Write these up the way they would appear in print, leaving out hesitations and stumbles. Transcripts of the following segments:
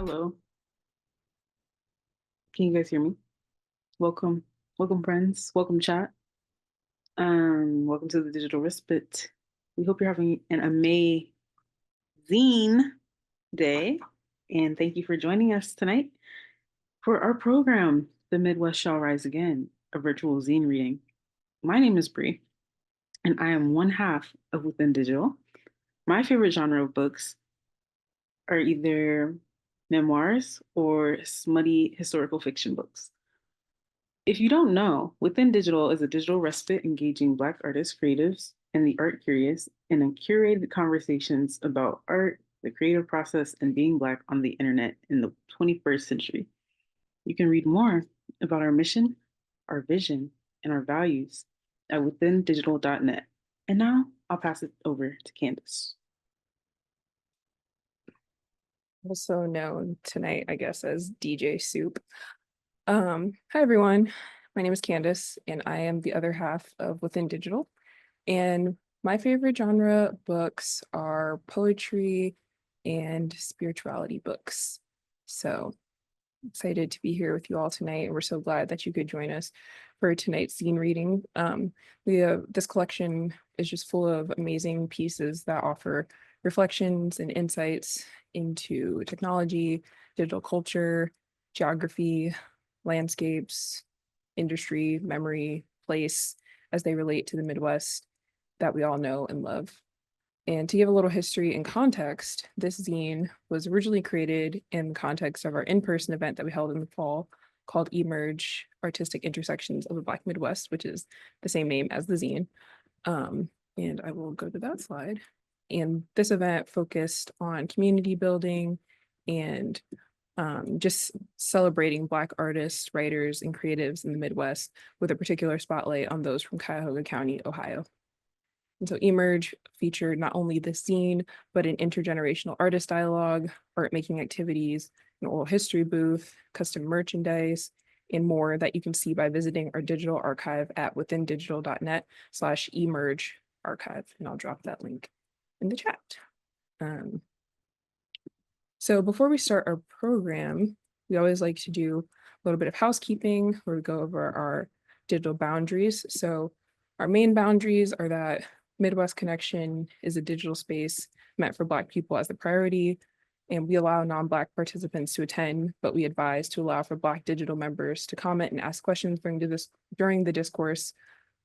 Hello. Can you guys hear me? Welcome. Welcome, friends. Welcome, chat. Welcome to the Digital Respite. We hope you're having an amazing day. And thank you for joining us tonight for our program, The Midwest Shall Rise Again, a virtual zine reading. My name is Bree, and I am one half of Within Digital. My favorite genre of books are either memoirs or smutty historical fiction books. If you don't know, Within Digital is a digital respite engaging Black artists, creatives, and the art curious in a curated conversations about art, the creative process, and being Black on the internet in the 21st century. You can read more about our mission, our vision, and our values at withindigital.net. And now I'll pass it over to Candace. Also known tonight, I guess, as DJ Soup. Hi everyone, my name is Candace and I am the other half of Within Digital. And my favorite genre books are poetry and spirituality books. So excited to be here with you all tonight. And we're so glad that you could join us for tonight's zine reading. This collection is just full of amazing pieces that offer reflections and insights into technology, digital culture, geography, landscapes, industry, memory, place, as they relate to the Midwest that we all know and love. And to give a little history and context, this zine was originally created in the context of our in-person event that we held in the fall called Emerge Artistic Intersections of the Black Midwest, which is the same name as the zine. And I will go to that slide. And this event focused on community building and just celebrating Black artists, writers, and creatives in the Midwest with a particular spotlight on those from Cuyahoga County, Ohio. And so Emerge featured not only the zine, but an intergenerational artist dialogue, art making activities, an oral history booth, custom merchandise, and more that you can see by visiting our digital archive at withindigital.net/emerge archive. And I'll drop that link in the chat. So before we start our program, we always like to do a little bit of housekeeping where we go over our digital boundaries. So our main boundaries are that Midwest Connection is a digital space meant for Black people as the priority, and we allow non-Black participants to attend, but we advise to allow for Black digital members to comment and ask questions during the discourse,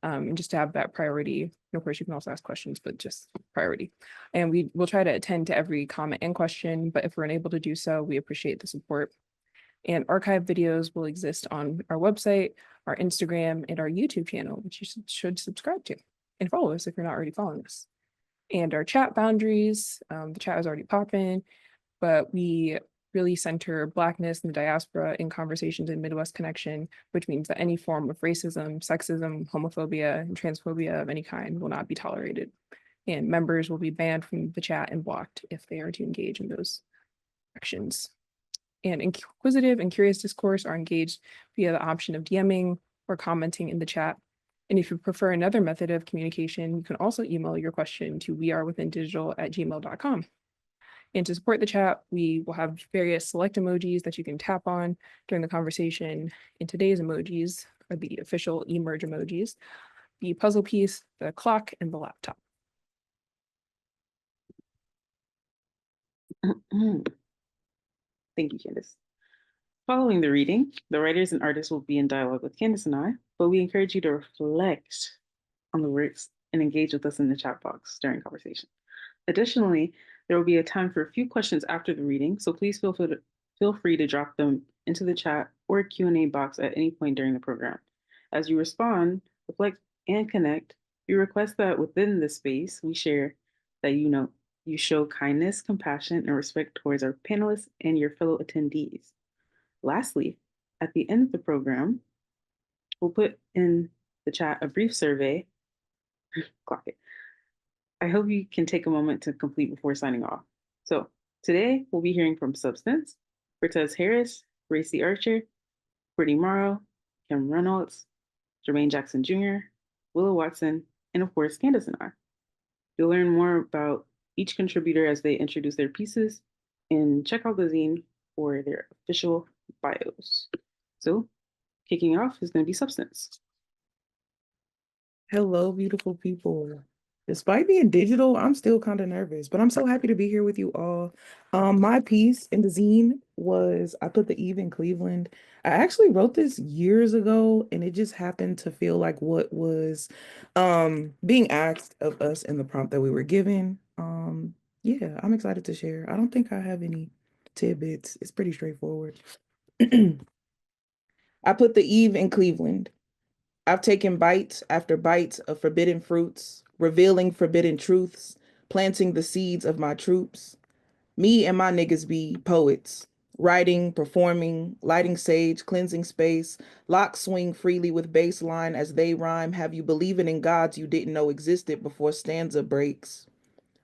and just to have that priority. And of course, you can also ask questions, but just priority. And we will try to attend to every comment and question, but if we're unable to do so, we appreciate the support. And archive videos will exist on our website, our Instagram, and our YouTube channel, which you should subscribe to and follow us if you're not already following us. And our chat boundaries, the chat is already popping, but we really center Blackness and the diaspora in conversations in Midwest Connection, which means that any form of racism, sexism, homophobia, and transphobia of any kind will not be tolerated. And members will be banned from the chat and blocked if they are to engage in those actions. And inquisitive and curious discourse are engaged via the option of DMing or commenting in the chat. And if you prefer another method of communication, you can also email your question to wearewithindigital@gmail.com. And to support the chat, we will have various select emojis that you can tap on during the conversation. And today's emojis are the official Emerge emojis, the puzzle piece, the clock, and the laptop. Thank you, Candace. Following the reading, the writers and artists will be in dialogue with Candace and I, but we encourage you to reflect on the works and engage with us in the chat box during conversation. Additionally, there will be a time for a few questions after the reading, so please feel free to drop them into the chat or Q&A box at any point during the program. As you respond, reflect, and connect, we request that within this space, we share that you show kindness, compassion, and respect towards our panelists and your fellow attendees. Lastly, at the end of the program, we'll put in the chat a brief survey. Clock it. I hope you can take a moment to complete before signing off. So today we'll be hearing from Substance, Cortez Harris, Racy Archer, Courtney Morrow, Kim Reynolds, Jermaine Jackson Jr., Willow Watson, and of course, Candace and I. You'll learn more about each contributor as they introduce their pieces, and check out the zine for their official bios. So, kicking off is going to be substance. Hello, beautiful people. Despite being digital, I'm still kind of nervous, but I'm so happy to be here with you all. My piece in the zine was I put the Eve in Cleveland. I actually wrote this years ago, and it just happened to feel like what was being asked of us in the prompt that we were given. Yeah, I'm excited to share. I don't think I have any tidbits. It's pretty straightforward. I put the Eve in Cleveland. I've taken bites after bites of forbidden fruits, revealing forbidden truths, planting the seeds of my troops. Me and my niggas be poets, writing, performing, lighting sage, cleansing space, locks swing freely with bass line as they rhyme, have you believing in gods you didn't know existed before stanza breaks.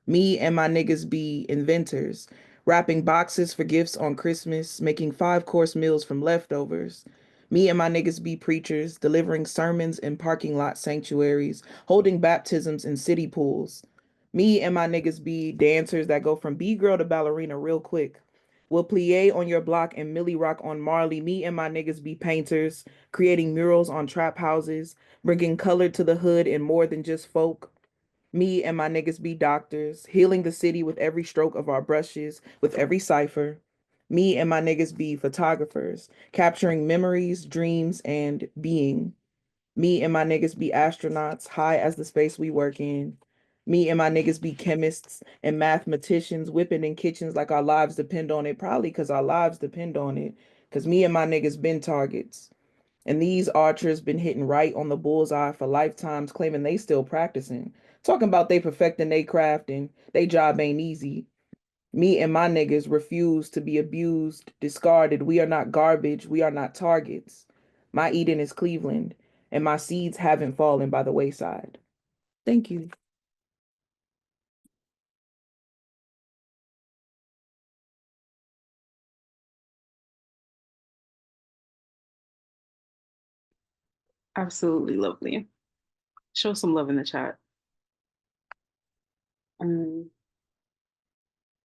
Me and my niggas be inventors, wrapping boxes for gifts on Christmas, making 5-course meals from leftovers. Me and my niggas be preachers, delivering sermons in parking lot sanctuaries, holding baptisms in city pools. Me and my niggas be dancers that go from B-girl to ballerina real quick. We'll plie on your block and Millie Rock on Marley. Me and my niggas be painters, creating murals on trap houses, bringing color to the hood and more than just folk. Me and my niggas be doctors, healing the city with every stroke of our brushes, with every cipher. Me and my niggas be photographers, capturing memories, dreams, and being. Me and my niggas be astronauts, high as the space we work in. Me and my niggas be chemists and mathematicians, whipping in kitchens like our lives depend on it, probably because our lives depend on it. Because me and my niggas been targets. And these archers been hitting right on the bullseye for lifetimes, claiming they still practicing. Talking about they perfecting they craft and they job ain't easy. Me and my niggas refuse to be abused, discarded. We are not garbage. We are not targets. My Eden is Cleveland, and my seeds haven't fallen by the wayside. Thank you. Absolutely lovely. Show some love in the chat.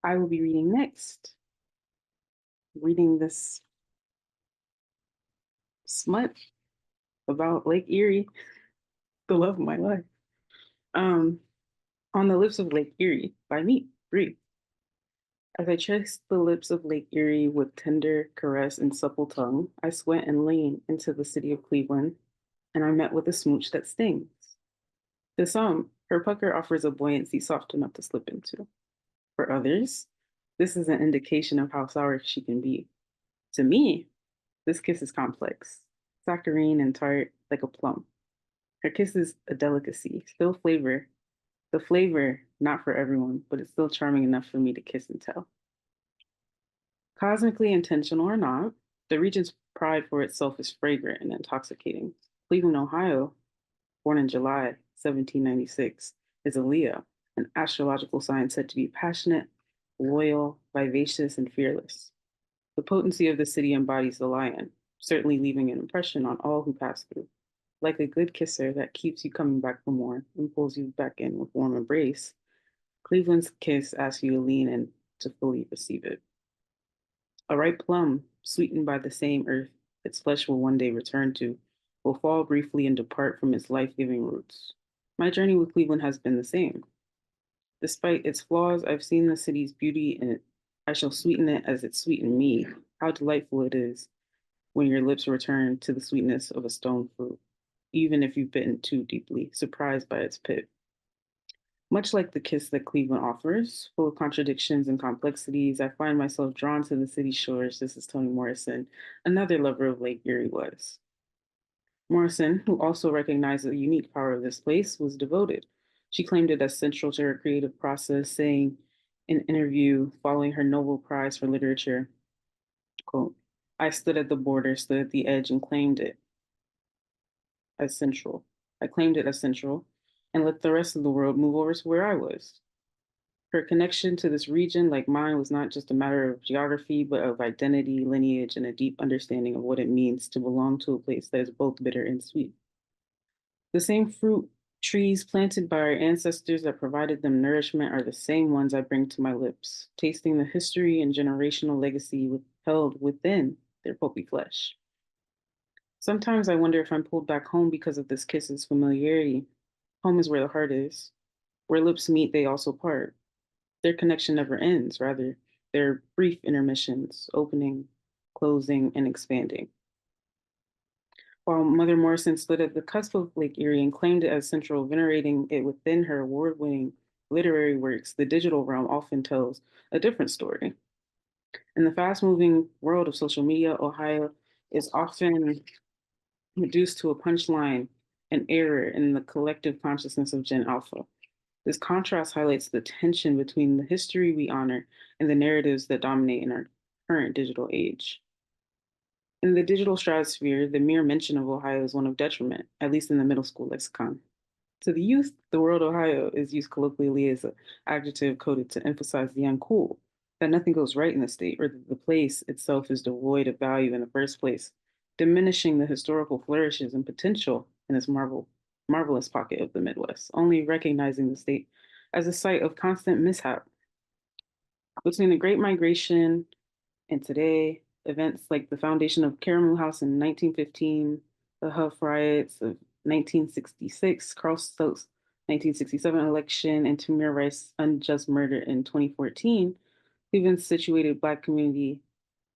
I will be reading next. Reading this smut about Lake Erie, the love of my life. On the Lips of Lake Erie by me, Bree. As I traced the lips of Lake Erie with tender caress and supple tongue, I sweat and lean into the city of Cleveland, and I met with a smooch that stings. To some, her pucker offers a buoyancy soft enough to slip into. For others, this is an indication of how sour she can be. To me, this kiss is complex, saccharine and tart like a plum. Her kiss is a delicacy, still flavor. The flavor, not for everyone, but it's still charming enough for me to kiss and tell. Cosmically intentional or not, the region's pride for itself is fragrant and intoxicating. Cleveland, Ohio, born in July 1796, is a Leo, an astrological sign said to be passionate, loyal, vivacious, and fearless. The potency of the city embodies the lion, certainly leaving an impression on all who pass through. Like a good kisser that keeps you coming back for more and pulls you back in with warm embrace, Cleveland's kiss asks you to lean in to fully receive it. A ripe plum, sweetened by the same earth its flesh will one day return to, will fall briefly and depart from its life giving roots. My journey with Cleveland has been the same. Despite its flaws, I've seen the city's beauty and I shall sweeten it as it sweetened me. How delightful it is when your lips return to the sweetness of a stone fruit, even if you've bitten too deeply, surprised by its pit. Much like the kiss that Cleveland offers, full of contradictions and complexities, I find myself drawn to the city's shores. This is Toni Morrison, another lover of Lake Erie was. Morrison, who also recognized the unique power of this place, was devoted. She claimed it as central to her creative process, saying in an interview following her Nobel Prize for Literature, quote, I stood at the border, stood at the edge, and claimed it as central. I claimed it as central and let the rest of the world move over to where I was. Her connection to this region, like mine, was not just a matter of geography, but of identity, lineage, and a deep understanding of what it means to belong to a place that is both bitter and sweet. The same fruit Trees planted by our ancestors that provided them nourishment are the same ones I bring to my lips, tasting the history and generational legacy held within their pulpy flesh. Sometimes I wonder if I'm pulled back home because of this kiss's familiarity. Home is where the heart is. Where lips meet, they also part. Their connection never ends, rather, they're brief intermissions, opening, closing, and expanding. While Mother Morrison stood at the cusp of Lake Erie and claimed it as central, venerating it within her award-winning literary works, the digital realm often tells a different story. In the fast-moving world of social media, Ohio is often reduced to a punchline, an error in the collective consciousness of Gen Alpha. This contrast highlights the tension between the history we honor and the narratives that dominate in our current digital age. In the digital stratosphere, the mere mention of Ohio is one of detriment, at least in the middle school lexicon. To the youth, the word Ohio is used colloquially as an adjective coded to emphasize the uncool, that nothing goes right in the state, or that the place itself is devoid of value in the first place, diminishing the historical flourishes and potential in this marvelous pocket of the Midwest, only recognizing the state as a site of constant mishap. Between the Great Migration and today, events like the foundation of Caramel House in 1915, the Huff riots of 1966, Carl Stokes' 1967 election, and Tamir Rice's unjust murder in 2014, Cleveland situated Black community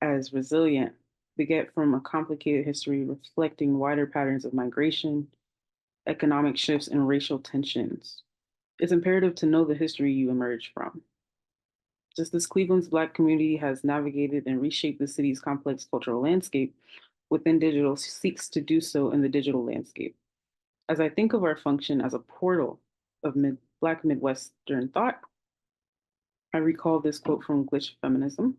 as resilient, beget from a complicated history reflecting wider patterns of migration, economic shifts, and racial tensions. It's imperative to know the history you emerge from. Just as Cleveland's Black community has navigated and reshaped the city's complex cultural landscape, Within Digital seeks to do so in the digital landscape. As I think of our function as a portal of Black Midwestern thought, I recall this quote from Glitch Feminism.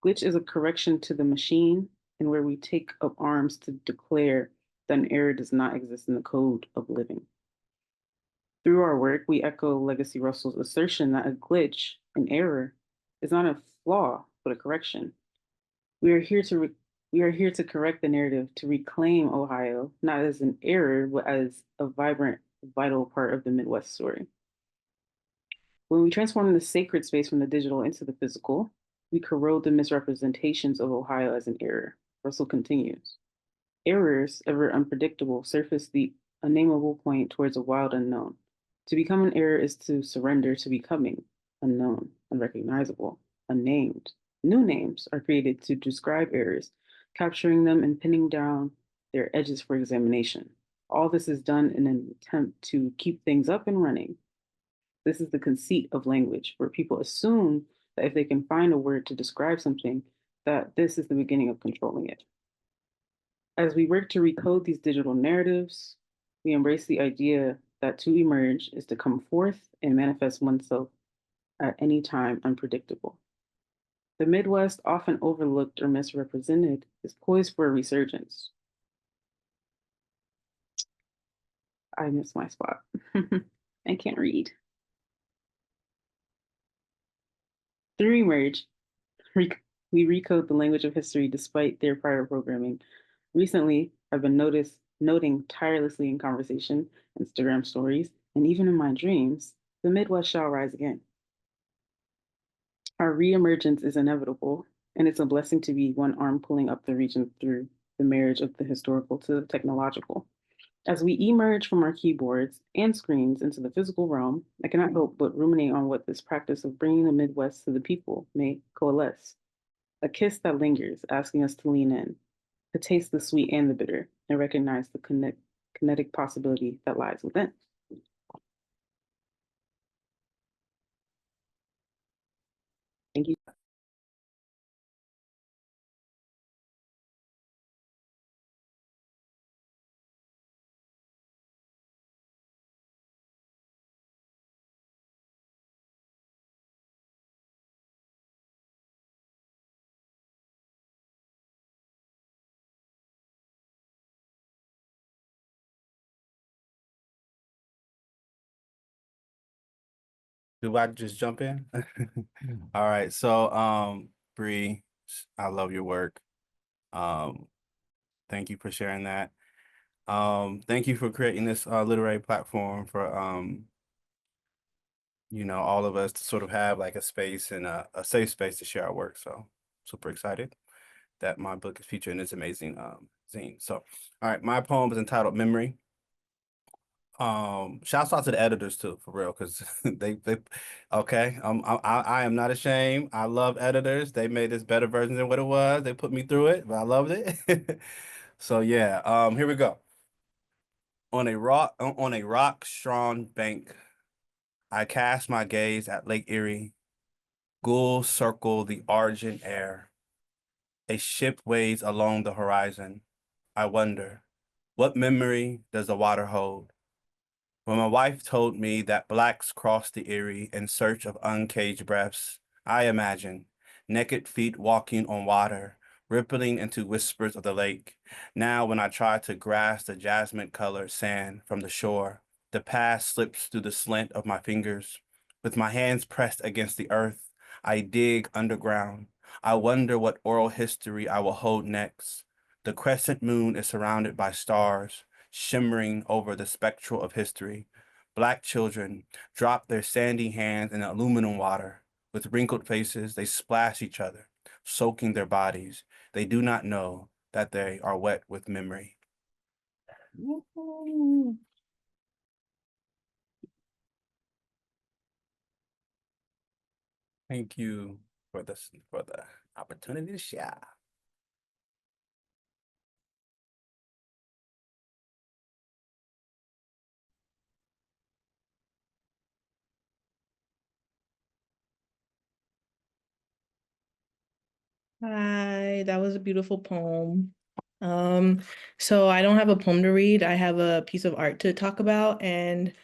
Glitch is a correction to the machine, and where we take up arms to declare that an error does not exist in the code of living. Through our work, we echo Legacy Russell's assertion that a glitch, an error, is not a flaw, but a correction. We are here to correct the narrative, to reclaim Ohio, not as an error, but as a vibrant, vital part of the Midwest story. When we transform the sacred space from the digital into the physical, we corrode the misrepresentations of Ohio as an error. Russell continues. Errors, ever unpredictable, surface the unnameable point towards a wild unknown. To become an error is to surrender to becoming unknown, unrecognizable, unnamed. New names are created to describe errors, capturing them and pinning down their edges for examination. All this is done in an attempt to keep things up and running. This is the conceit of language, where people assume that if they can find a word to describe something, that this is the beginning of controlling it. As we work to recode these digital narratives, we embrace the idea that to emerge is to come forth and manifest oneself at any time unpredictable. The Midwest, often overlooked or misrepresented, is poised for a resurgence. I missed my spot. I can't read. Through Emerge, we recode the language of history despite their prior programming. Recently, I've been noting tirelessly in conversation, Instagram stories, and even in my dreams, the Midwest shall rise again. Our reemergence is inevitable, and it's a blessing to be one arm pulling up the region through the marriage of the historical to the technological. As we emerge from our keyboards and screens into the physical realm, I cannot help but ruminate on what this practice of bringing the Midwest to the people may coalesce. A kiss that lingers, asking us to lean in, to taste the sweet and the bitter, and recognize the kinetic possibility that lies within. Thank you. Do I just jump in? All right. So, Bree, I love your work. Thank you for sharing that. Thank you for creating this literary platform for all of us to sort of have like a space and a safe space to share our work. So super excited that my book is featured in this amazing zine. So, all right, my poem is entitled Memory. Shouts out to the editors too, for real, because they okay. I am not ashamed. I love editors. They made this better version than what it was. They put me through it, but I loved it. So yeah, here we go. On a rock-strewn bank, I cast my gaze at Lake Erie. Gulls circle the argent air. A ship waves along the horizon. I wonder, what memory does the water hold? When my wife told me that blacks crossed the Erie in search of uncaged breaths, I imagined naked feet walking on water, rippling into whispers of the lake. Now, when I try to grasp the jasmine-colored sand from the shore, the past slips through the slant of my fingers. With my hands pressed against the earth, I dig underground. I wonder what oral history I will hold next. The crescent moon is surrounded by stars, shimmering over the spectral of history. Black children drop their sandy hands in aluminum water. With wrinkled faces, they splash each other, soaking their bodies. They do not know that they are wet with memory. Woohoo. Thank you for the opportunity to share. Hi, that was a beautiful poem. So I don't have a poem to read. I have a piece of art to talk about, and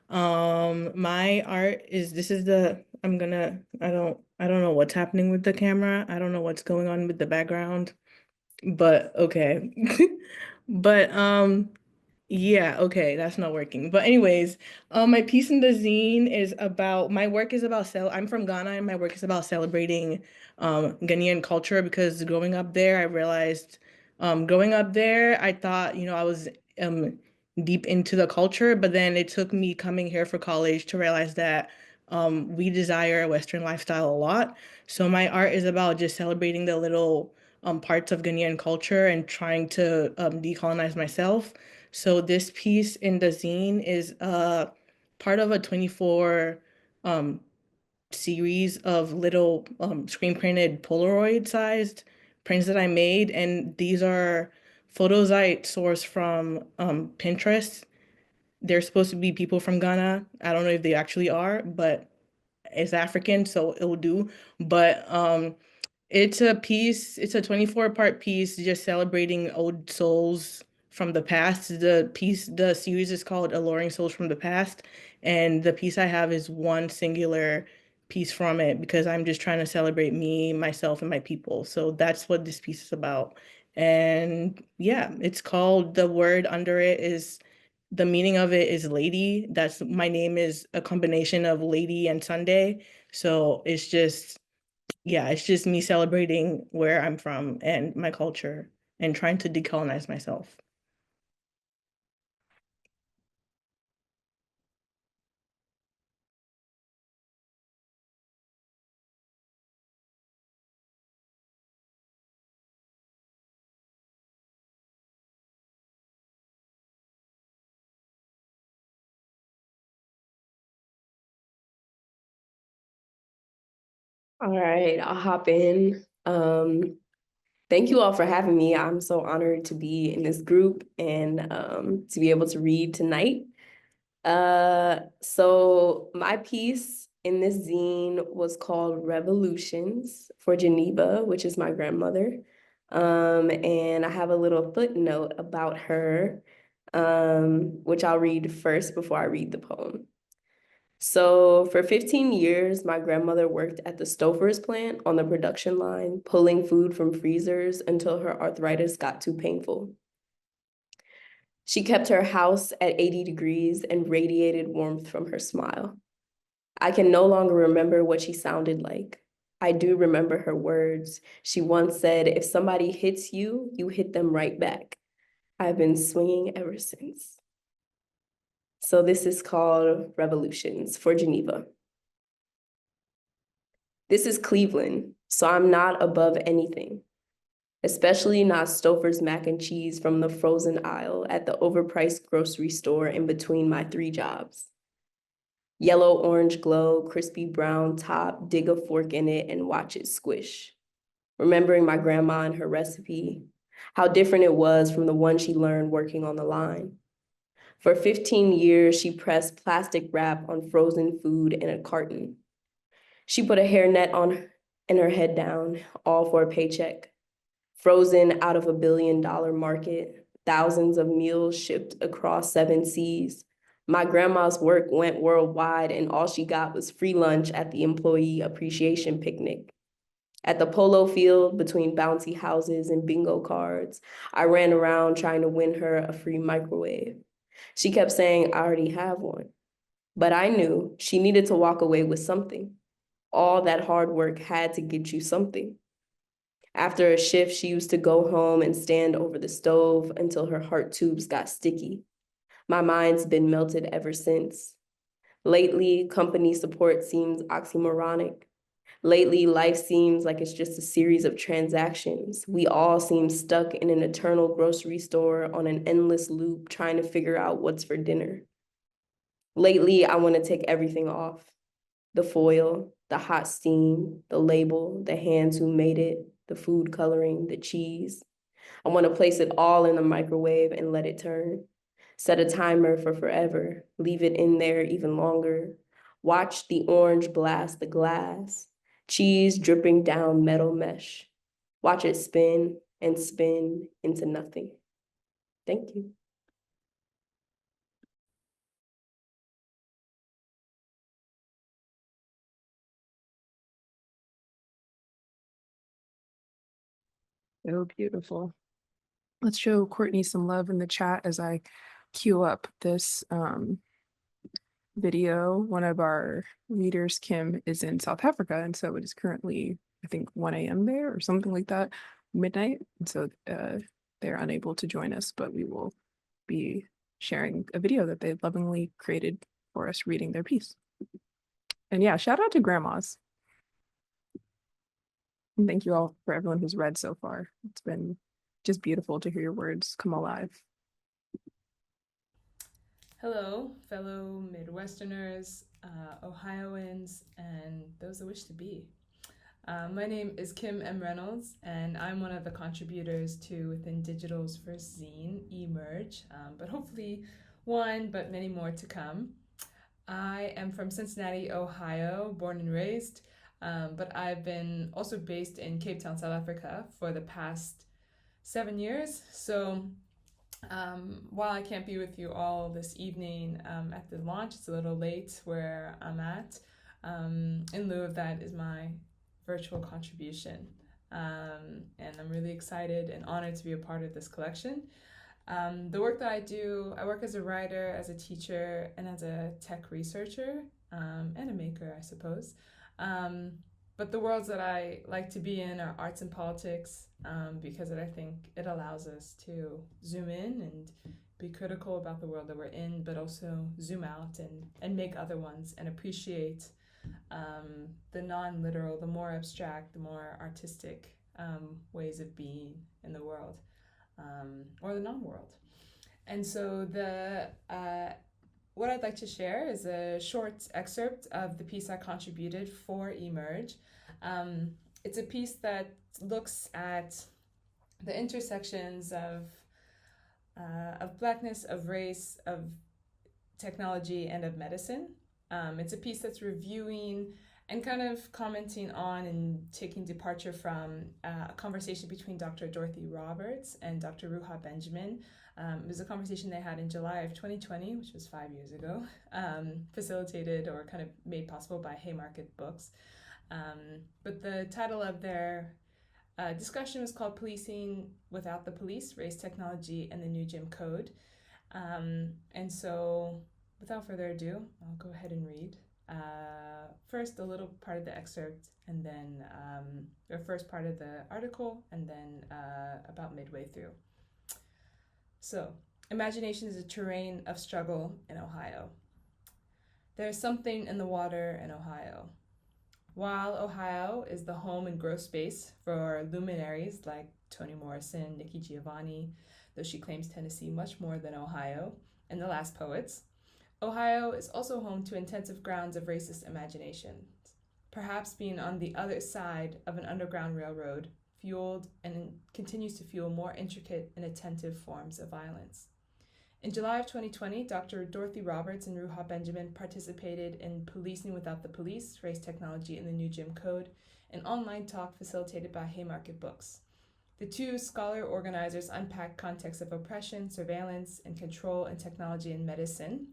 my art is this is the I don't know what's happening with the camera. I don't know what's going on with the background, but okay. But yeah, okay, that's not working. But anyways, my piece in the zine is about my work is about I'm from Ghana and my work is about celebrating Ghanaian culture because growing up there, I realized growing up there, I thought, I was deep into the culture, but then it took me coming here for college to realize that we desire a Western lifestyle a lot. So my art is about just celebrating the little parts of Ghanaian culture and trying to decolonize myself. So this piece in the zine is part of a 24 series of little screen printed Polaroid sized prints that I made. And these are photos I sourced from Pinterest. They're supposed to be people from Ghana. I don't know if they actually are, but it's African, so it will do. But it's a 24-part piece just celebrating old souls from the past. The series is called Alluring Souls from the Past, and the piece I have is one singular piece from it because I'm just trying to celebrate me, myself, and my people. So that's what this piece is about. And yeah, it's called, the word under it is, the meaning of it is lady. That's, my name is a combination of lady and Sunday. So it's just, yeah, it's just me celebrating where I'm from and my culture and trying to decolonize myself. All right, I'll hop in. Thank you all for having me. I'm so honored to be in this group and to be able to read tonight. So my piece in this zine was called Revolutions for Geneva, which is my grandmother. And I have a little footnote about her, which I'll read first before I read the poem. So for 15 years, my grandmother worked at the Stouffer's plant on the production line, pulling food from freezers until her arthritis got too painful. She kept her house at 80 degrees and radiated warmth from her smile. I can no longer remember what she sounded like. I do remember her words. She once said, "If somebody hits you, you hit them right back." I've been swinging ever since. So this is called Revolutions for Geneva. This is Cleveland, so I'm not above anything, especially not Stouffer's mac and cheese from the frozen aisle at the overpriced grocery store in between my 3 jobs. Yellow orange glow, crispy brown top, dig a fork in it and watch it squish. Remembering my grandma and her recipe, how different it was from the one she learned working on the line. For 15 years, she pressed plastic wrap on frozen food in a carton. She put a hairnet on and her head down, all for a paycheck. Frozen out of $1 billion market, thousands of meals shipped across 7 seas. My grandma's work went worldwide and all she got was free lunch at the employee appreciation picnic. At the polo field between bouncy houses and bingo cards, I ran around trying to win her a free microwave. She kept saying I already have one, but I knew she needed to walk away with something. All that hard work had to get you something. After a shift, she used to go home and stand over the stove until her heart tubes got sticky. My mind's been melted ever since. Lately, company support seems oxymoronic. Lately, life seems like it's just a series of transactions. We all seem stuck in an eternal grocery store on an endless loop trying to figure out what's for dinner. Lately, I want to take everything off. The foil, the hot steam, the label, the hands who made it, the food coloring, the cheese. I want to place it all in the microwave and let it turn. Set a timer for forever, leave it in there even longer. Watch the orange blast the glass, cheese dripping down metal mesh. Watch it spin and spin into nothing. Thank you. So beautiful. Let's show Courtney some love in the chat as I queue up this video. One of our readers, Kim, is in South Africa, and so it is currently, I think, 1 a.m. there or something like that, midnight. And so they're unable to join us, but we will be sharing a video that they lovingly created for us reading their piece. And yeah, shout out to grandmas. And thank you all for everyone who's read so far. It's been just beautiful to hear your words come alive. Hello, fellow Midwesterners, Ohioans, and those that wish to be. My name is Kim M. Reynolds, and I'm one of the contributors to Within Digital's first zine, Emerge, but hopefully one, but many more to come. I am from Cincinnati, Ohio, born and raised, but I've been also based in Cape Town, South Africa for the past 7 years. So while I can't be with you all this evening at the launch, it's a little late where I'm at. In lieu of that is my virtual contribution. And I'm really excited and honored to be a part of this collection. The work that I do, I work as a writer, as a teacher, and as a tech researcher, and a maker, I suppose. But the worlds that I like to be in are arts and politics, because I think it allows us to zoom in and be critical about the world that we're in, but also zoom out and make other ones and appreciate the non-literal, the more abstract, the more artistic ways of being in the world, or the non-world. And so what I'd like to share is a short excerpt of the piece I contributed for Emerge. It's a piece that looks at the intersections of Blackness, of race, of technology, and of medicine. It's a piece that's reviewing and kind of commenting on and taking departure from a conversation between Dr. Dorothy Roberts and Dr. Ruha Benjamin. It was a conversation they had in July of 2020, which was 5 years ago, facilitated or kind of made possible by Haymarket Books. But the title of their discussion was called Policing Without the Police, Race, Technology, and the New Jim Code. And so without further ado, I'll go ahead and read. First, a little part of the excerpt, and then the first part of the article, and then about midway through. So, imagination is a terrain of struggle in Ohio. There is something in the water in Ohio. While Ohio is the home and growth space for luminaries like Toni Morrison, Nikki Giovanni, though she claims Tennessee much more than Ohio, and the Last Poets, Ohio is also home to intensive grounds of racist imagination, perhaps being on the other side of an underground railroad, fueled and continues to fuel more intricate and attentive forms of violence. In July of 2020, Dr. Dorothy Roberts and Ruha Benjamin participated in Policing Without the Police, Race Technology in the New Jim Code, an online talk facilitated by Haymarket Books. The two scholar organizers unpacked contexts of oppression, surveillance, and control in technology and medicine,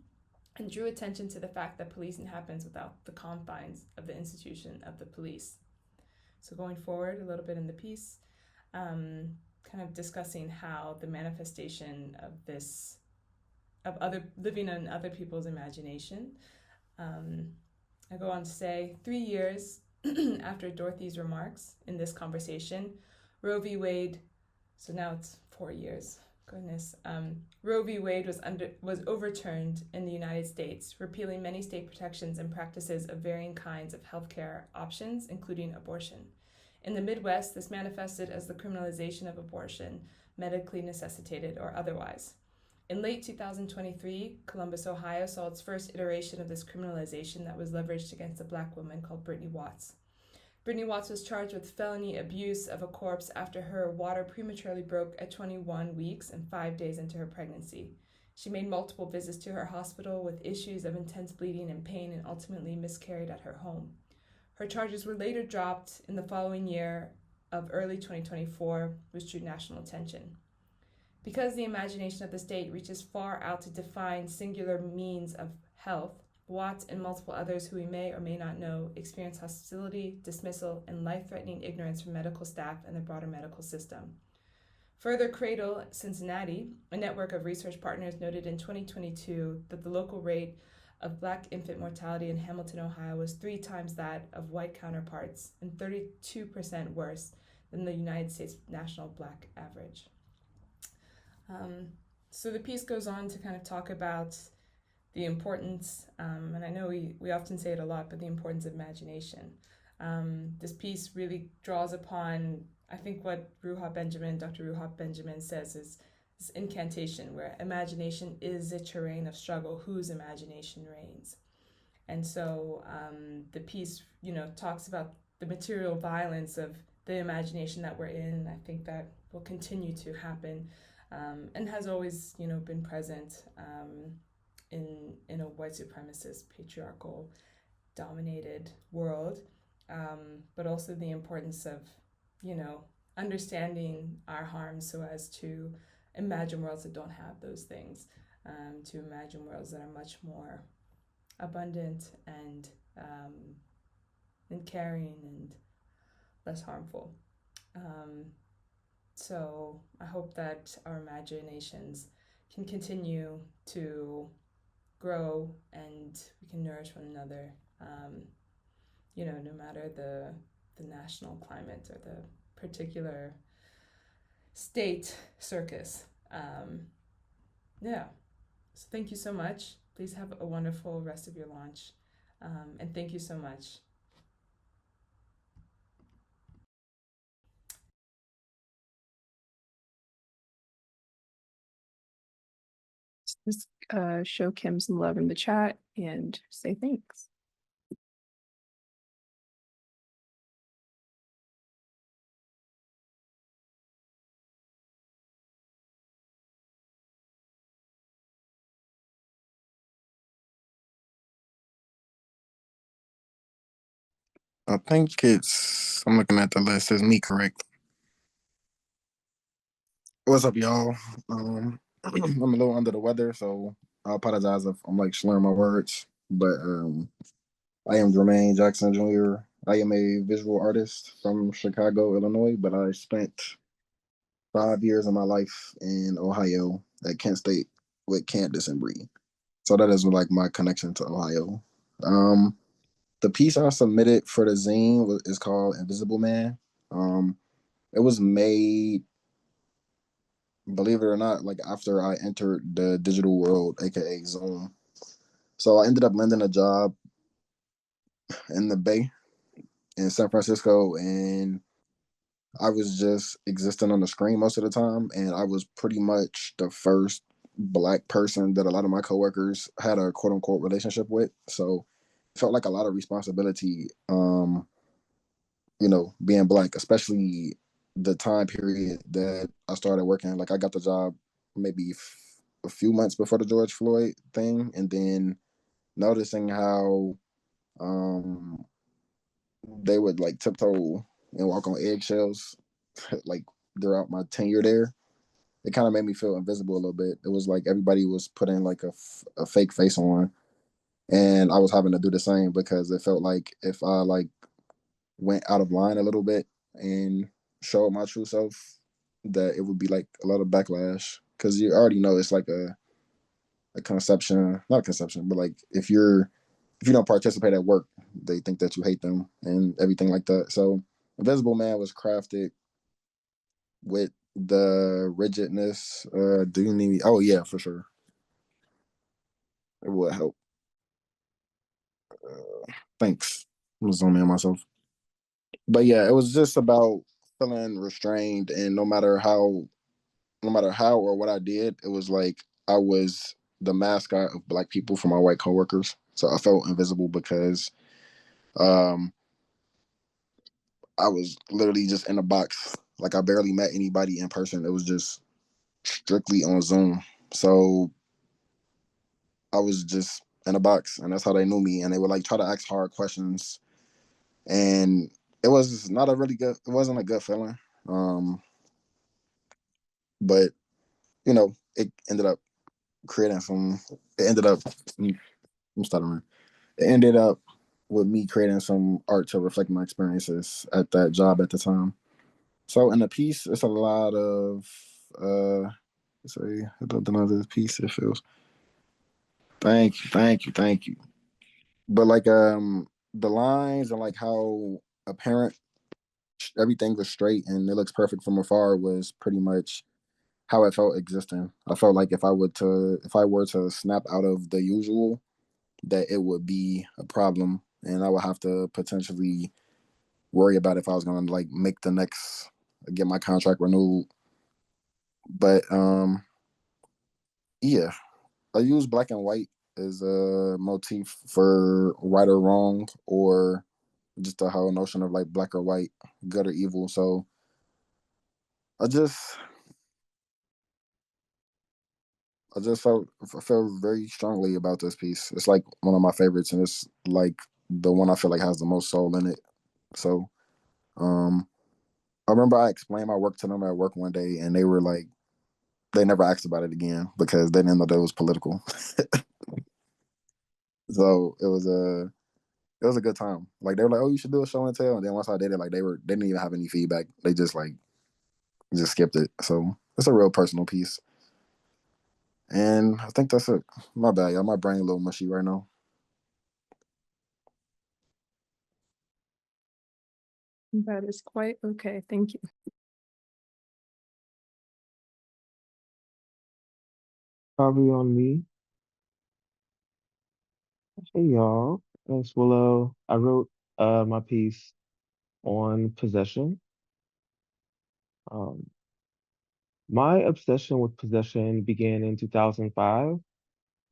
and drew attention to the fact that policing happens without the confines of the institution of the police. So going forward a little bit in the piece, kind of discussing how the manifestation of this of other living in other people's imagination. I go on to say 3 years after Dorothy's remarks in this conversation, Roe v. Wade, so now it's 4 years, goodness. Roe v. Wade was overturned in the United States, repealing many state protections and practices of varying kinds of healthcare options, including abortion. In the Midwest, this manifested as the criminalization of abortion, medically necessitated or otherwise. In late 2023, Columbus, Ohio saw its first iteration of this criminalization that was leveraged against a Black woman called Brittany Watts. Brittany Watts was charged with felony abuse of a corpse after her water prematurely broke at 21 weeks and 5 days into her pregnancy. She made multiple visits to her hospital with issues of intense bleeding and pain and ultimately miscarried at her home. Her charges were later dropped in the following year of early 2024, which drew national attention. Because the imagination of the state reaches far out to define singular means of health, Watts and multiple others who we may or may not know experience hostility, dismissal, and life-threatening ignorance from medical staff and the broader medical system. Further, Cradle Cincinnati, a network of research partners, noted in 2022 that the local rate of Black infant mortality in Hamilton, Ohio was 3 times that of white counterparts and 32% worse than the United States national Black average. So the piece goes on to kind of talk about the importance, and I know we often say it a lot, but the importance of imagination. This piece really draws upon, I think, what Dr. Ruha Benjamin says is this incantation where imagination is a terrain of struggle, whose imagination reigns. And so the piece, talks about the material violence of the imagination that we're in. I think that will continue to happen. And has always, been present in a white supremacist, patriarchal, dominated world, but also the importance of, understanding our harms so as to imagine worlds that don't have those things, to imagine worlds that are much more abundant and caring and less harmful. So I hope that our imaginations can continue to grow and we can nourish one another, no matter the national climate or the particular state circus. So thank you so much. Please have a wonderful rest of your launch. And thank you so much. Just show Kim some love in the chat and say thanks. I think I'm looking at the list, it's me, correct? What's up, y'all? I'm a little under the weather, so I apologize if I'm like slurring my words, but I am Jermaine Jackson Jr. I am a visual artist from Chicago, Illinois, but I spent 5 years of my life in Ohio at Kent State with Candace and Bree. So that is like my connection to Ohio. The piece I submitted for the zine is called Invisible Man. It was made believe it or not, like after I entered the digital world, aka Zoom. So I ended up landing a job in the Bay in San Francisco, and I was just existing on the screen most of the time, and I was pretty much the first black person that a lot of my coworkers had a quote unquote relationship with. So it felt like a lot of responsibility, being black, especially the time period that I started working. Like I got the job maybe a few months before the George Floyd thing, and then noticing how um, they would like tiptoe and walk on eggshells like throughout my tenure there. It kind of made me feel invisible a little bit. It was like everybody was putting like a fake face on, and I was having to do the same because it felt like if I like went out of line a little bit and showed my true self, that it would be like a lot of backlash because you already know it's like a conception, not a conception, but like if you don't participate at work, they think that you hate them and everything like that. So Invisible Man was crafted with the rigidness. Do you need me? Oh yeah, for sure. It would help. Thanks. I'm zooming in myself. But yeah, it was just about feeling restrained, and no matter how or what I did, it was like I was the mascot of black people for my white coworkers. So I felt invisible because um I was literally just in a box. Like I barely met anybody in person. It was just strictly on Zoom. So I was just in a box, and that's how they knew me. And they would like try to ask hard questions, and it wasn't a good feeling. Um, but it ended up creating some. It ended up. I'm stuttering. It ended up with me creating some art to reflect my experiences at that job at the time. So in the piece, it's a lot of sorry, I don't know the piece it feels. Thank you. But like the lines and like how apparent everything was straight and it looks perfect from afar was pretty much how it felt existing. I felt like if I were to snap out of the usual, that it would be a problem and I would have to potentially worry about if I was gonna like make the next get my contract renewed. But yeah, I use black and white as a motif for right or wrong, or just the whole notion of like black or white, good or evil. So I just I felt very strongly about this piece. It's like one of my favorites, and it's like the one I feel like has the most soul in it. So um I remember I explained my work to them at work one day, and they were like, they never asked about it again because they didn't know that it was political. So it was a good time. Like they were like, "Oh, you should do a show and tell." And then once I did it, like they didn't even have any feedback. They just like just skipped it. So it's a real personal piece. And I think that's it. My bad, y'all. My brain a little mushy right now. That is quite okay. Thank you. Probably on me. Hey y'all, it's Willow. I wrote my piece on possession. Um, my obsession with possession began in 2005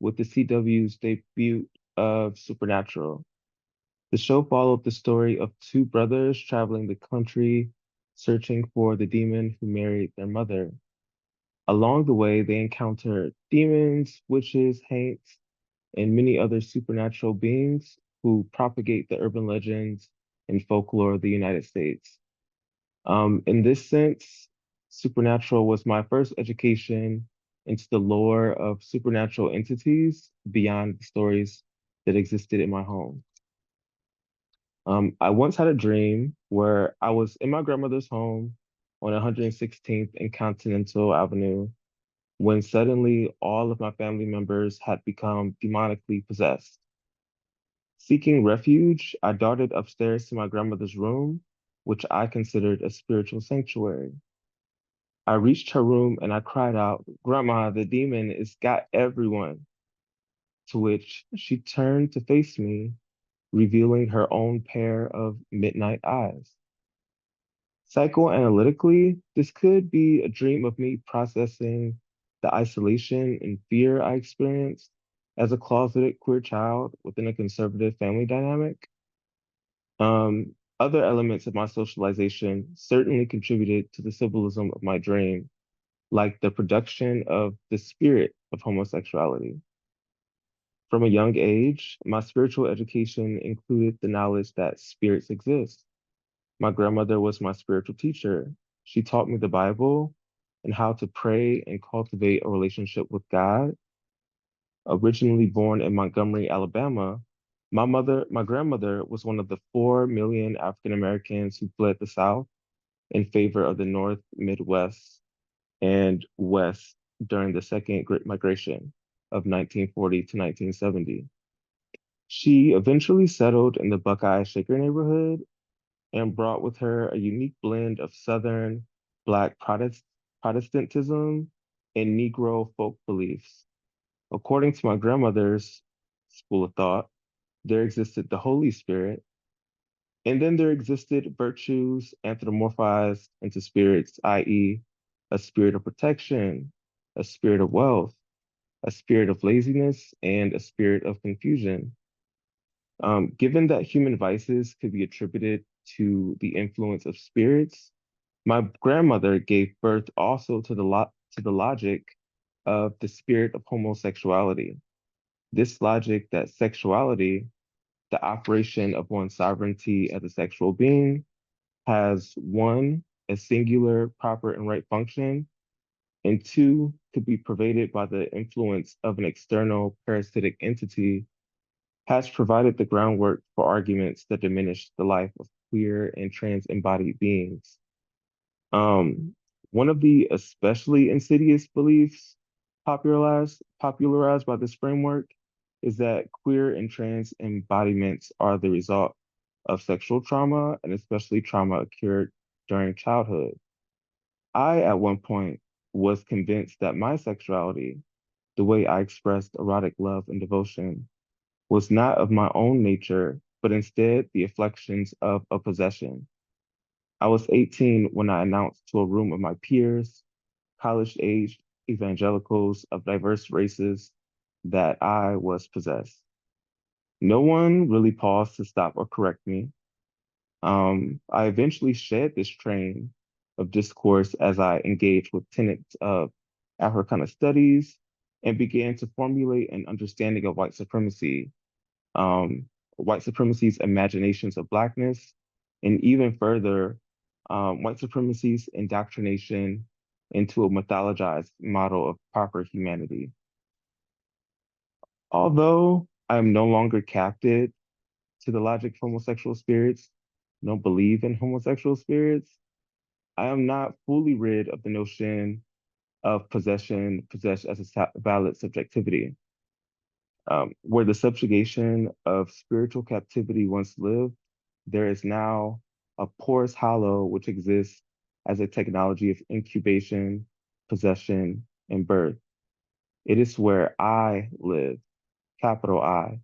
with the CW's debut of Supernatural. The show followed the story of two brothers traveling the country searching for the demon who married their mother. Along the way, they encounter demons, witches, haunts, and many other supernatural beings who propagate the urban legends and folklore of the United States. In this sense, Supernatural was my first education into the lore of supernatural entities beyond the stories that existed in my home. I once had a dream where I was in my grandmother's home on 116th and Continental Avenue when suddenly all of my family members had become demonically possessed. Seeking refuge, I darted upstairs to my grandmother's room, which I considered a spiritual sanctuary. I reached her room and I cried out, "Grandma, the demon has got everyone." To which she turned to face me, revealing her own pair of midnight eyes. Psychoanalytically, this could be a dream of me processing the isolation and fear I experienced as a closeted queer child within a conservative family dynamic. Other elements of my socialization certainly contributed to the symbolism of my dream, like the production of the spirit of homosexuality. From a young age, my spiritual education included the knowledge that spirits exist. My grandmother was my spiritual teacher. She taught me the Bible and how to pray and cultivate a relationship with God. Originally born in Montgomery, Alabama, my grandmother was one of the 4 million African Americans who fled the South in favor of the North, Midwest, and West during the Second Great Migration of 1940 to 1970. She eventually settled in the Buckeye Shaker neighborhood and brought with her a unique blend of Southern Black Protestantism and Negro folk beliefs. According to my grandmother's school of thought, there existed the Holy Spirit, and then there existed virtues anthropomorphized into spirits, i.e., a spirit of protection, a spirit of wealth, a spirit of laziness, and a spirit of confusion. Given that human vices could be attributed to the influence of spirits, my grandmother gave birth also to the logic of the spirit of homosexuality. This logic that sexuality, the operation of one's sovereignty as a sexual being, has one, a singular, proper, and right function, and two, could be pervaded by the influence of an external parasitic entity, has provided the groundwork for arguments that diminish the life of queer and trans embodied beings. Um, One of the especially insidious beliefs popularized by this framework is that queer and trans embodiments are the result of sexual trauma and especially trauma occurred during childhood. I, at one point, was convinced that my sexuality, the way I expressed erotic love and devotion, was not of my own nature, but instead the afflictions of a possession. I was 18 when I announced to a room of my peers, college-aged evangelicals of diverse races, that I was possessed. No one really paused to stop or correct me. I eventually shed this train of discourse as I engaged with tenets of Africana studies and began to formulate an understanding of um, white supremacy's imaginations of Blackness, and even further, white supremacy's indoctrination into a mythologized model of proper humanity. Although I am no longer captive to the logic of homosexual spirits, don't believe in homosexual spirits, I am not fully rid of the notion of possessed as a valid subjectivity. Where the subjugation of spiritual captivity once lived, there is now a porous hollow which exists as a technology of incubation, possession, and birth. It is where I live, capital I,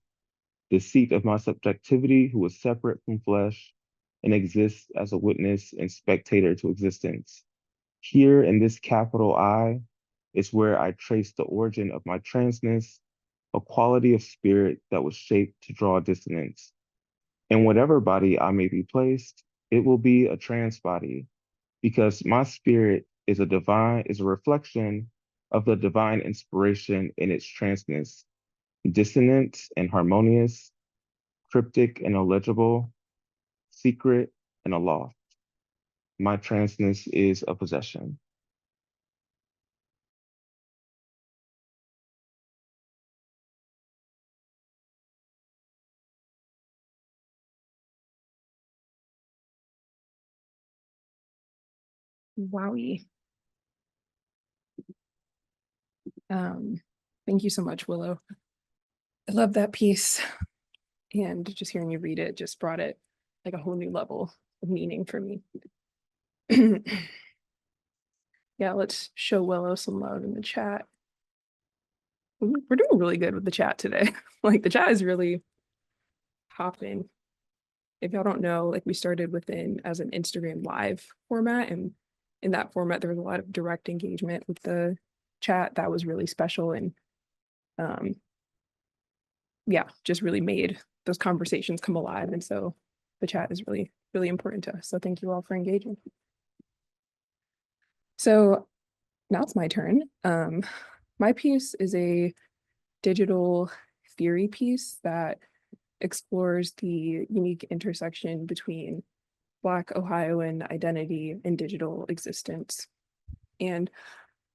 the seat of my subjectivity who is separate from flesh and exists as a witness and spectator to existence. Here in this capital I is where I trace the origin of my transness, a quality of spirit that was shaped to draw dissonance. In whatever body I may be placed, it will be a trans body, because my spirit is a reflection of the divine inspiration in its transness, dissonant and harmonious, cryptic and illegible, secret and aloft. My transness is a possession. Wowie. Thank you so much, Willow. I love that piece. And just hearing you read it just brought it like a whole new level of meaning for me. Yeah, let's show Willow some love in the chat. We're doing really good with the chat today. Like the chat is really hopping. If y'all don't know, like we started within as an Instagram live format, and in that format there was a lot of direct engagement with the chat that was really special, and yeah, just really made those conversations come alive. And so the chat is really, really important to us. So thank you all for engaging. So now it's my turn. My piece is a digital theory piece that explores the unique intersection between Black Ohioan identity and digital existence. And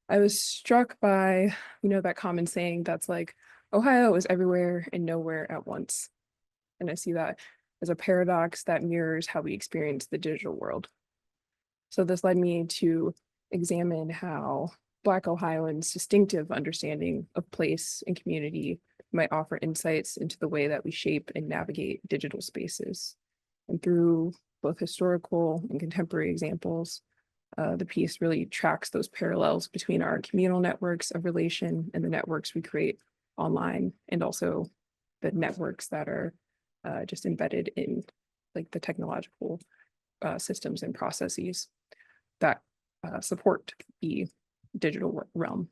I was struck by, that common saying that's like, Ohio is everywhere and nowhere at once. And I see that as a paradox that mirrors how we experience the digital world. So this led me to examine how Black Ohioans' distinctive understanding of place and community might offer insights into the way that we shape and navigate digital spaces. And through both historical and contemporary examples, the piece really tracks those parallels between our communal networks of relation and the networks we create online, and also the networks that are just embedded in like the technological systems and processes that support the digital realm.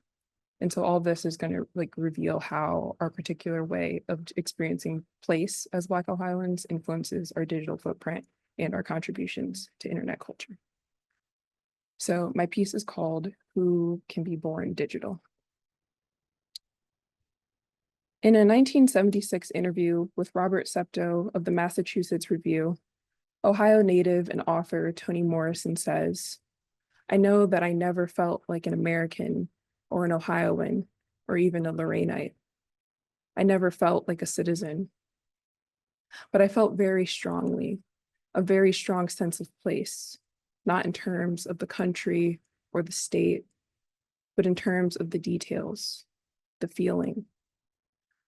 And so all this is going to like reveal how our particular way of experiencing place as Black Ohioans influences our digital footprint and our contributions to internet culture. So my piece is called Who Can Be Born Digital? In a 1976 interview with Robert Septo of the Massachusetts Review, Ohio native and author Toni Morrison says, "I know that I never felt like an American or an Ohioan or even a Lorrainite. I never felt like a citizen, but I felt very strongly, a very strong sense of place, not in terms of the country or the state, but in terms of the details, the feeling,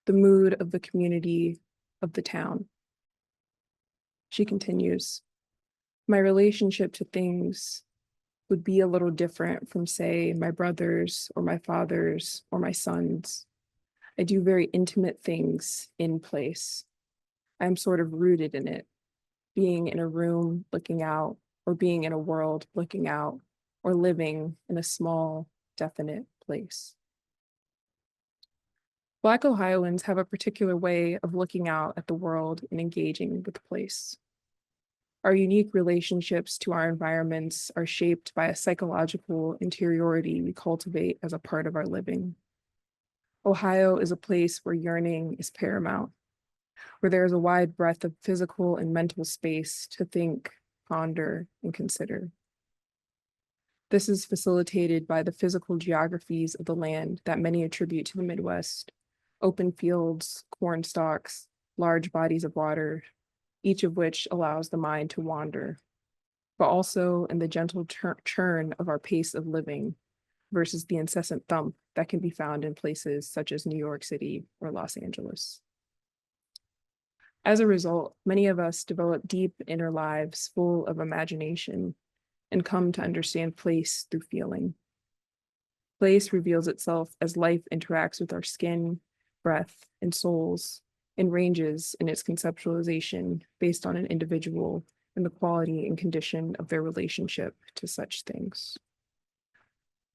the mood of the community, of the town." She continues, "My relationship to things would be a little different from, say, my brothers or my fathers or my sons. I do very intimate things in place. I'm sort of rooted in it, being in a room looking out, or being in a world looking out, or living in a small, definite place." Black Ohioans have a particular way of looking out at the world and engaging with place. Our unique relationships to our environments are shaped by a psychological interiority we cultivate as a part of our living. Ohio is a place where yearning is paramount, where there is a wide breadth of physical and mental space to think, ponder, and consider. This is facilitated by the physical geographies of the land that many attribute to the Midwest: open fields, corn stalks, large bodies of water, each of which allows the mind to wander, but also in the gentle churn of our pace of living versus the incessant thump that can be found in places such as New York City or Los Angeles. As a result, many of us develop deep inner lives full of imagination and come to understand place through feeling. Place reveals itself as life interacts with our skin, breath, and souls, and ranges in its conceptualization based on an individual and the quality and condition of their relationship to such things.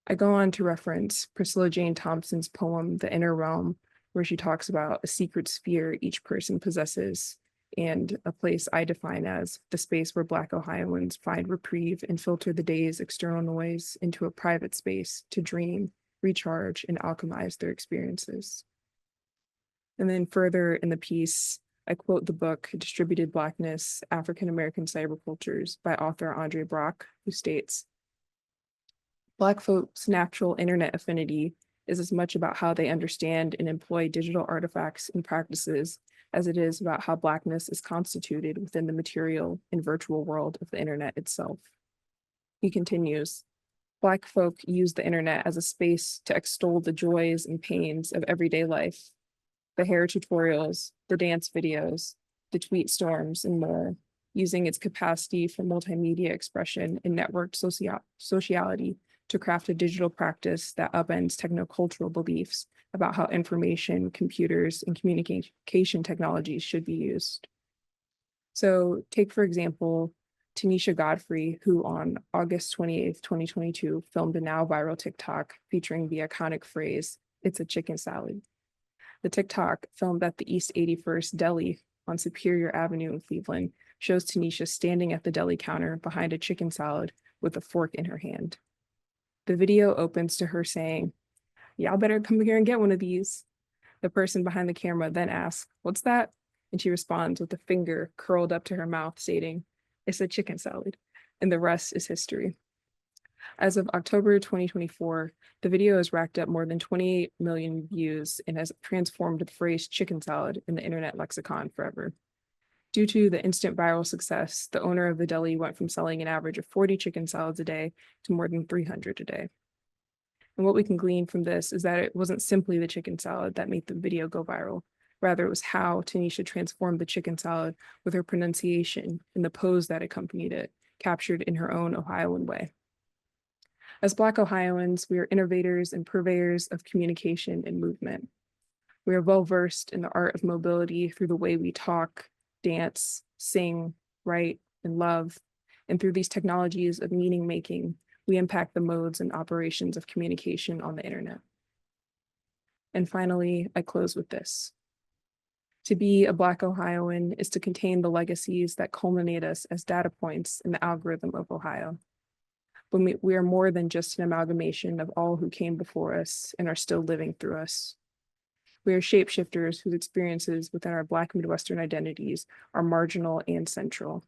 I go on to reference Priscilla Jane Thomas's poem, The Inner Realm, where she talks about a secret sphere each person possesses, and a place I define as the space where Black Ohioans find reprieve and filter the day's external noise into a private space to dream, recharge, and alchemize their experiences. And then further in the piece, I quote the book Distributed Blackness, African American Cybercultures by author Andre Brock, who states, "Black folks' natural internet affinity is as much about how they understand and employ digital artifacts and practices as it is about how Blackness is constituted within the material and virtual world of the internet itself." He continues, "Black folk use the internet as a space to extol the joys and pains of everyday life, the hair tutorials, the dance videos, the tweet storms, and more, using its capacity for multimedia expression and networked sociality to craft a digital practice that upends technocultural beliefs about how information, computers, and communication technologies should be used. So take, for example, Tanisha Godfrey, who on August 28th, 2022, filmed a now viral TikTok featuring the iconic phrase, "It's a chicken salad." The TikTok, filmed at the East 81st Deli on Superior Avenue in Cleveland, shows Tanisha standing at the deli counter behind a chicken salad with a fork in her hand. The video opens to her saying, "Y'all better come here and get one of these." The person behind the camera then asks, "What's that?" And she responds with a finger curled up to her mouth, stating, "It's a chicken salad." And the rest is history. As of October 2024, the video has racked up more than 28 million views and has transformed the phrase chicken salad in the internet lexicon forever. Due to the instant viral success, the owner of the deli went from selling an average of 40 chicken salads a day to more than 300 a day. And what we can glean from this is that it wasn't simply the chicken salad that made the video go viral. Rather, it was how Tanisha transformed the chicken salad with her pronunciation and the pose that accompanied it, captured in her own Ohioan way. As Black Ohioans, we are innovators and purveyors of communication and movement. We are well-versed in the art of mobility through the way we talk, dance, sing, write, and love. And through these technologies of meaning-making, we impact the modes and operations of communication on the internet. And finally, I close with this. To be a Black Ohioan is to contain the legacies that culminate us as data points in the algorithm of Ohio. But we are more than just an amalgamation of all who came before us and are still living through us. We are shapeshifters whose experiences within our Black Midwestern identities are marginal and central.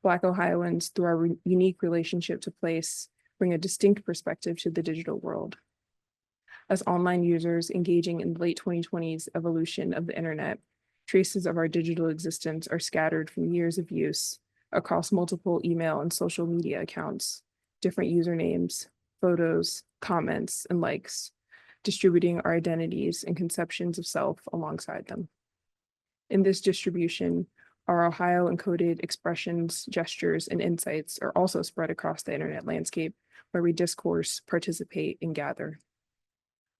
Black Ohioans, through our unique relationship to place, bring a distinct perspective to the digital world. As online users engaging in the late 2020s evolution of the internet, traces of our digital existence are scattered from years of use across multiple email and social media accounts, different usernames, photos, comments, and likes, distributing our identities and conceptions of self alongside them. In this distribution, our Ohio encoded expressions, gestures, and insights are also spread across the internet landscape where we discourse, participate, and gather.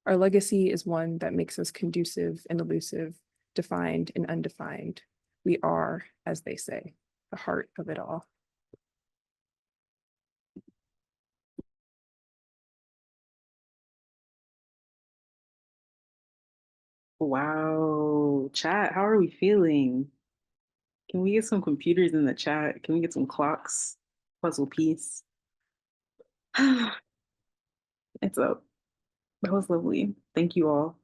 Our legacy is one that makes us conducive and elusive, defined and undefined. We are, as they say, the heart of it all. Wow, chat, how are we feeling? Can we get some computers in the chat? Can we get some clocks? Puzzle piece. It's up. That was lovely. Thank you all.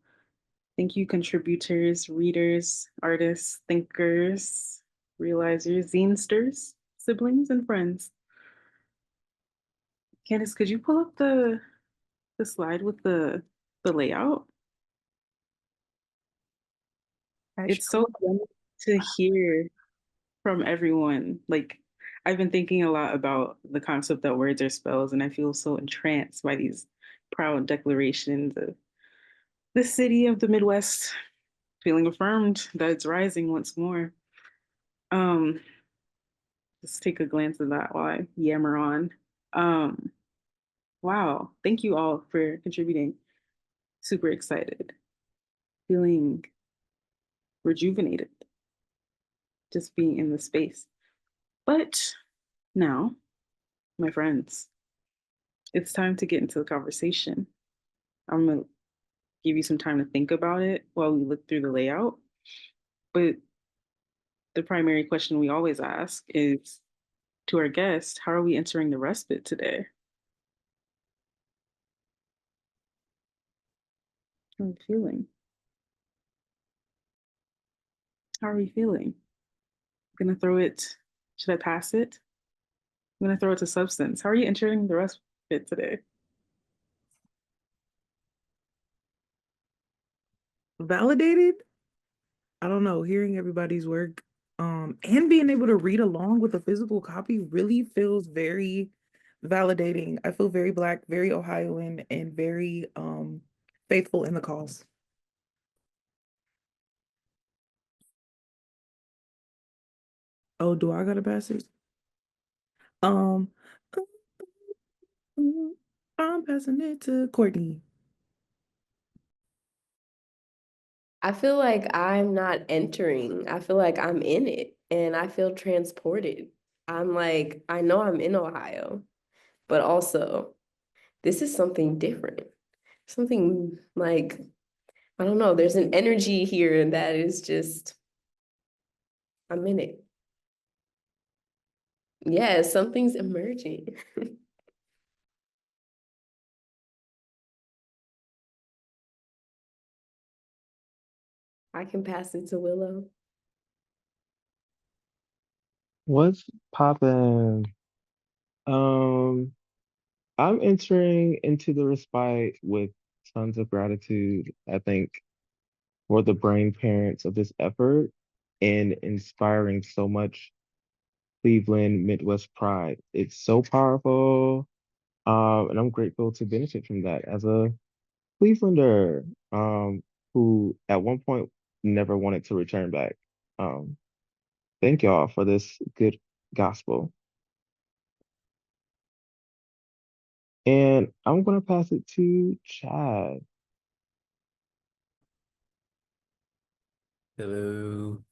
Thank you, contributors, readers, artists, thinkers, realizers, zinesters, siblings, and friends. Candace, could you pull up the slide with the layout? It's so good to hear from everyone. Like, I've been thinking a lot about the concept that words are spells, and I feel so entranced by these proud declarations of the city of the Midwest, feeling affirmed that it's rising once more. Let's take a glance at that while I yammer on. Wow, thank you all for contributing. Super excited, feeling rejuvenated, just being in the space. But now, my friends, it's time to get into the conversation. I'm gonna give you some time to think about it while we look through the layout. But the primary question we always ask is to our guest, how are we entering the respite today? How are we feeling? How are we feeling? I'm gonna throw it, should I pass it? I'm gonna throw it to Substance. How are you entering the respite today? Validated? I don't know, hearing everybody's work, and being able to read along with a physical copy really feels very validating. I feel very Black, very Ohioan, and very faithful in the cause. Oh, do I gotta pass it? Um, I'm passing it to Courtney. I feel like I'm not entering. I feel like I'm in it and I feel transported. I'm like, I know I'm in Ohio, but also this is something different. Something like, I don't know, there's an energy here that is just, I'm in it. Yeah, something's emerging. I can pass it to Willow. What's poppin'? Um, I'm entering into the respite with tons of gratitude, I think, for the brain parents of this effort and inspiring so much Cleveland Midwest pride. It's so powerful. And I'm grateful to benefit from that as a Clevelander, who at one point never wanted to return back. Um, thank y'all for this good gospel. And I'm gonna pass it to Chad. Hello.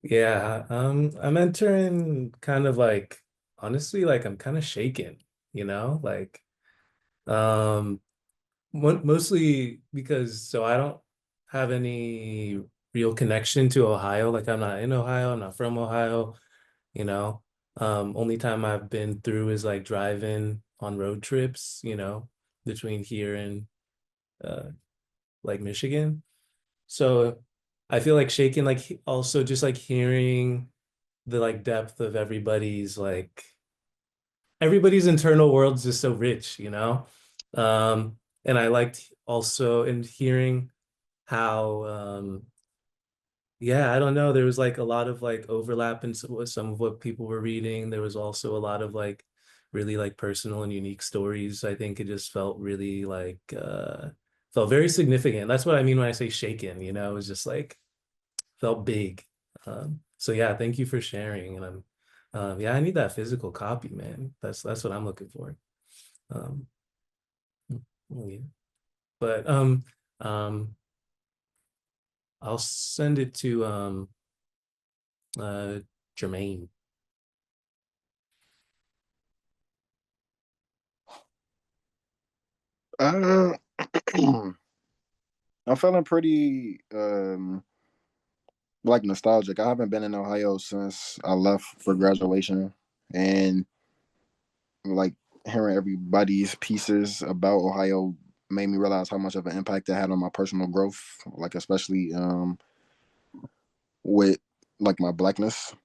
Yeah, I'm entering kind of like honestly, like I'm kind of shaken, you know, like um mostly because so I don't have any real connection to Ohio. Like I'm not in Ohio, I'm not from Ohio, you know. Only time I've been through is like driving on road trips, you know, between here and uh like Michigan. So I feel like shaken, like also just like hearing the like depth of everybody's internal world's just so rich, you know? And I liked also in hearing how yeah, I don't know, there was like a lot of like overlap in some of what people were reading. There was also a lot of like really like personal and unique stories. I think it just felt really like felt very significant. That's what I mean when I say shaken, you know, it was just like felt big. So yeah, thank you for sharing. And yeah, I need that physical copy, man. That's what I'm looking for. Um, yeah. But um, I'll send it to uh Jermaine. Uh, I'm feeling pretty like nostalgic. I haven't been in Ohio since I left for graduation, and like hearing everybody's pieces about Ohio made me realize how much of an impact it had on my personal growth, like especially with like my blackness.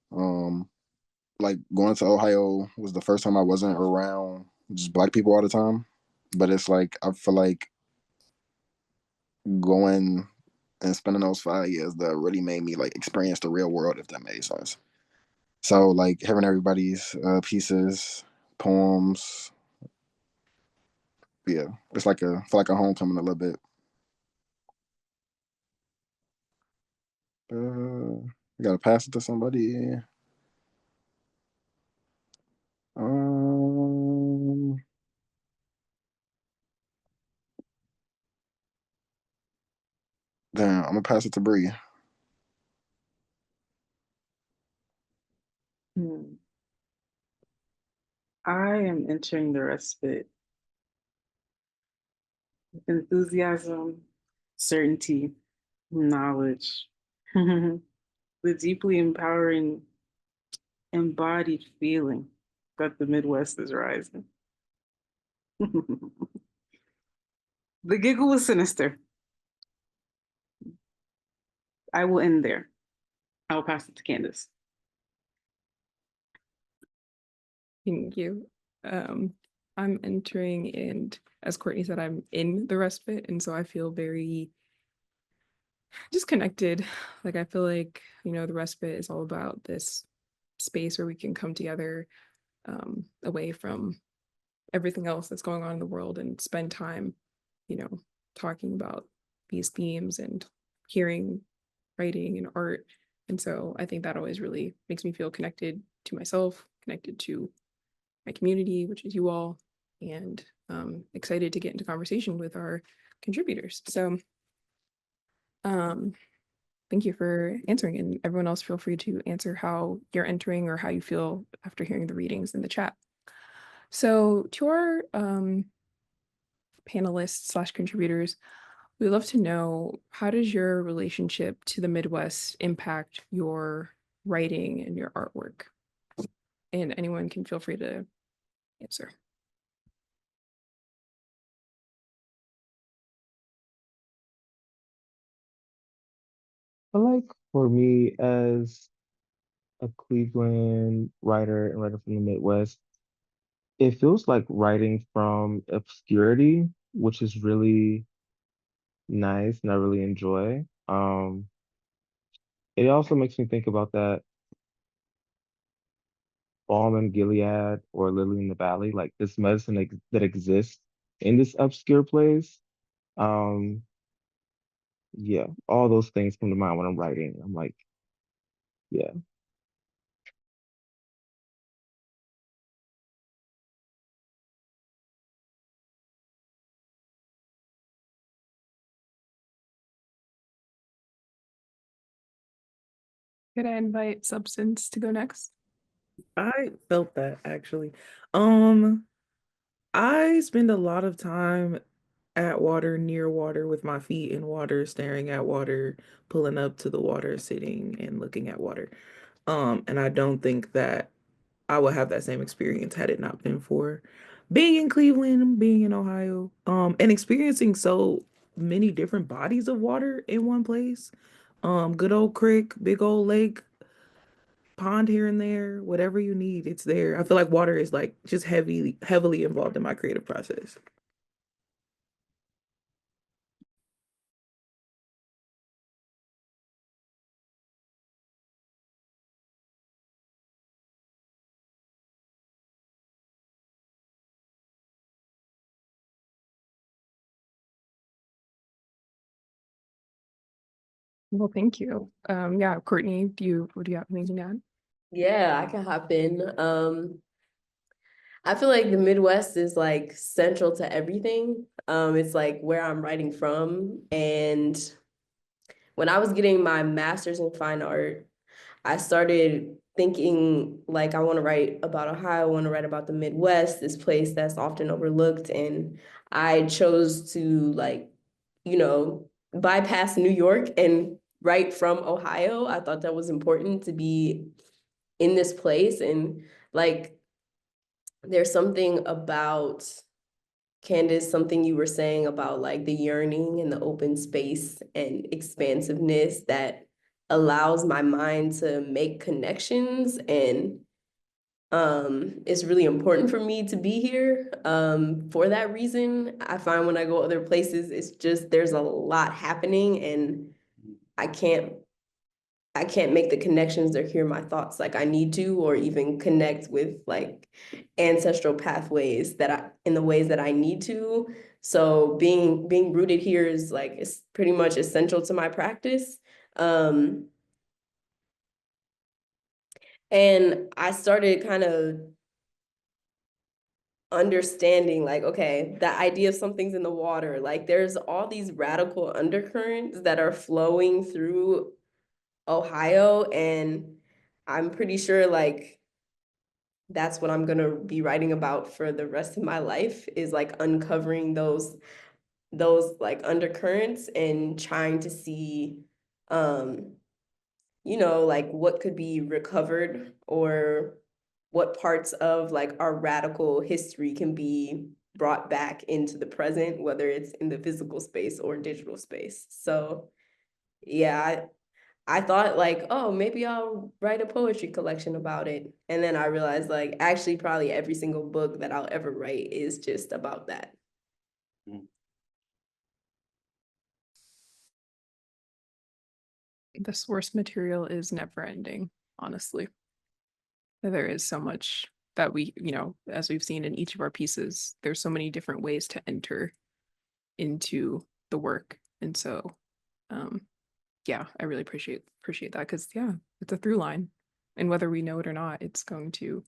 Like going to Ohio was the first time I wasn't around just black people all the time. But it's like I feel like going and spending those 5 years that really made me like experience the real world, if that made sense. So like hearing everybody's pieces, poems, yeah, it's like a feel like a homecoming a little bit. I gotta pass it to somebody. Um, Damn, I'm gonna pass it to Bree. Hmm. I am entering the respite with enthusiasm, certainty, knowledge, the deeply empowering, embodied feeling that the Midwest is rising. The giggle was sinister. I will end there. I will pass it to Candace. Thank you. I'm entering, and as Courtney said, I'm in the respite, and so I feel very just connected. Like I feel like, the respite is all about this space where we can come together, away from everything else that's going on in the world and spend time, you know, talking about these themes and hearing writing and art. And so I think that always really makes me feel connected to myself, connected to my community, which is you all, and excited to get into conversation with our contributors. So thank you for answering, and everyone else feel free to answer how you're entering or how you feel after hearing the readings in the chat. So to our panelists / contributors, we'd love to know, how does your relationship to the Midwest impact your writing and your artwork? And anyone can feel free to answer. But like for me as a Cleveland writer and writer from the Midwest, it feels like writing from obscurity, which is really nice and I really enjoy. It also makes me think about that balm in Gilead or lily in the valley, like this medicine that exists in this obscure place. Um, yeah, all those things come to mind when I'm writing. I'm like, yeah. Could I invite Substance to go next? I felt that actually. I spend a lot of time at water, near water, with my feet in water, staring at water, pulling up to the water, sitting and looking at water. And I don't think that I would have that same experience had it not been for being in Cleveland, being in Ohio, and experiencing so many different bodies of water in one place. Good old creek, big old lake, pond here and there, whatever you need, it's there. I feel like water is like just heavily involved in my creative process. Well, thank you. Yeah, Courtney, do you have anything to add? Yeah, I can hop in. I feel like the Midwest is like central to everything. It's like where I'm writing from. And when I was getting my master's in fine art, I started thinking like I want to write about Ohio, I want to write about the Midwest, this place that's often overlooked. And I chose to like, bypass New York and write from Ohio. I thought that was important to be in this place. And like, there's something about Candace, something you were saying about like the yearning and the open space and expansiveness that allows my mind to make connections, and it's really important for me to be here. For that reason, I find when I go other places, it's just there's a lot happening, and I can't make the connections or hear my thoughts like I need to, or even connect with like ancestral pathways in the ways that I need to. So being rooted here is like, it's pretty much essential to my practice. And I started kind of understanding like, okay, the idea of something's in the water, like there's all these radical undercurrents that are flowing through Ohio, and I'm pretty sure like that's what I'm gonna be writing about for the rest of my life, is like uncovering those like undercurrents and trying to see like what could be recovered, or what parts of like our radical history can be brought back into the present, whether it's in the physical space or digital space. So yeah, I thought like, oh, maybe I'll write a poetry collection about it. And then I realized like, actually, probably every single book that I'll ever write is just about that. The source material is never ending, honestly. There is so much that we, as we've seen in each of our pieces, there's so many different ways to enter into the work. And so, yeah, I really appreciate that, because yeah, it's a through line. And whether we know it or not, it's going to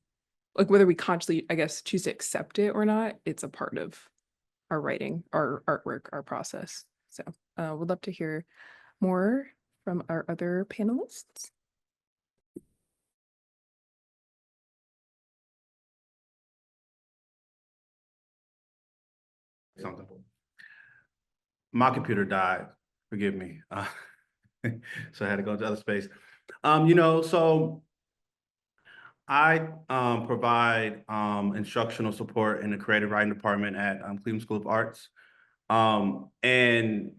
like whether we consciously, I guess, choose to accept it or not, it's a part of our writing, our artwork, our process. So would love to hear more from our other panelists. Something. My computer died. Forgive me. So I had to go to other space. So I provide instructional support in the creative writing department at Cleveland School of Arts. And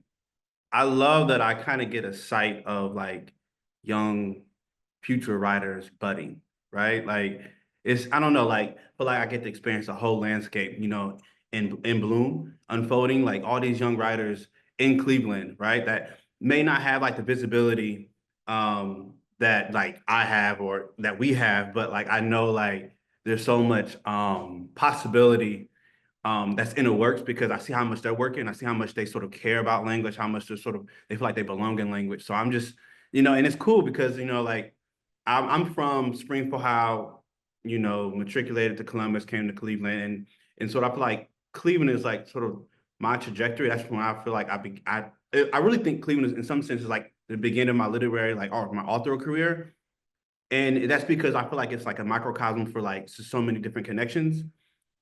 I love that I kind of get a sight of like young future writers budding, right? Like I don't know, but like I get to experience the whole landscape, in bloom, unfolding, like all these young writers in Cleveland, right? That may not have like the visibility that like I have or that we have, but like I know like there's so much possibility that's in the works because I see how much they're working. I see how much they sort of care about language, how much they feel like they belong in language. So I'm just, and it's cool because, like I'm from Springfield, Ohio, matriculated to Columbus, came to Cleveland. And sort of I feel like Cleveland is like sort of my trajectory. That's when I feel like I really think Cleveland is in some sense is like the beginning of my literary, like, or my author career. And that's because I feel like it's like a microcosm for like so many different connections.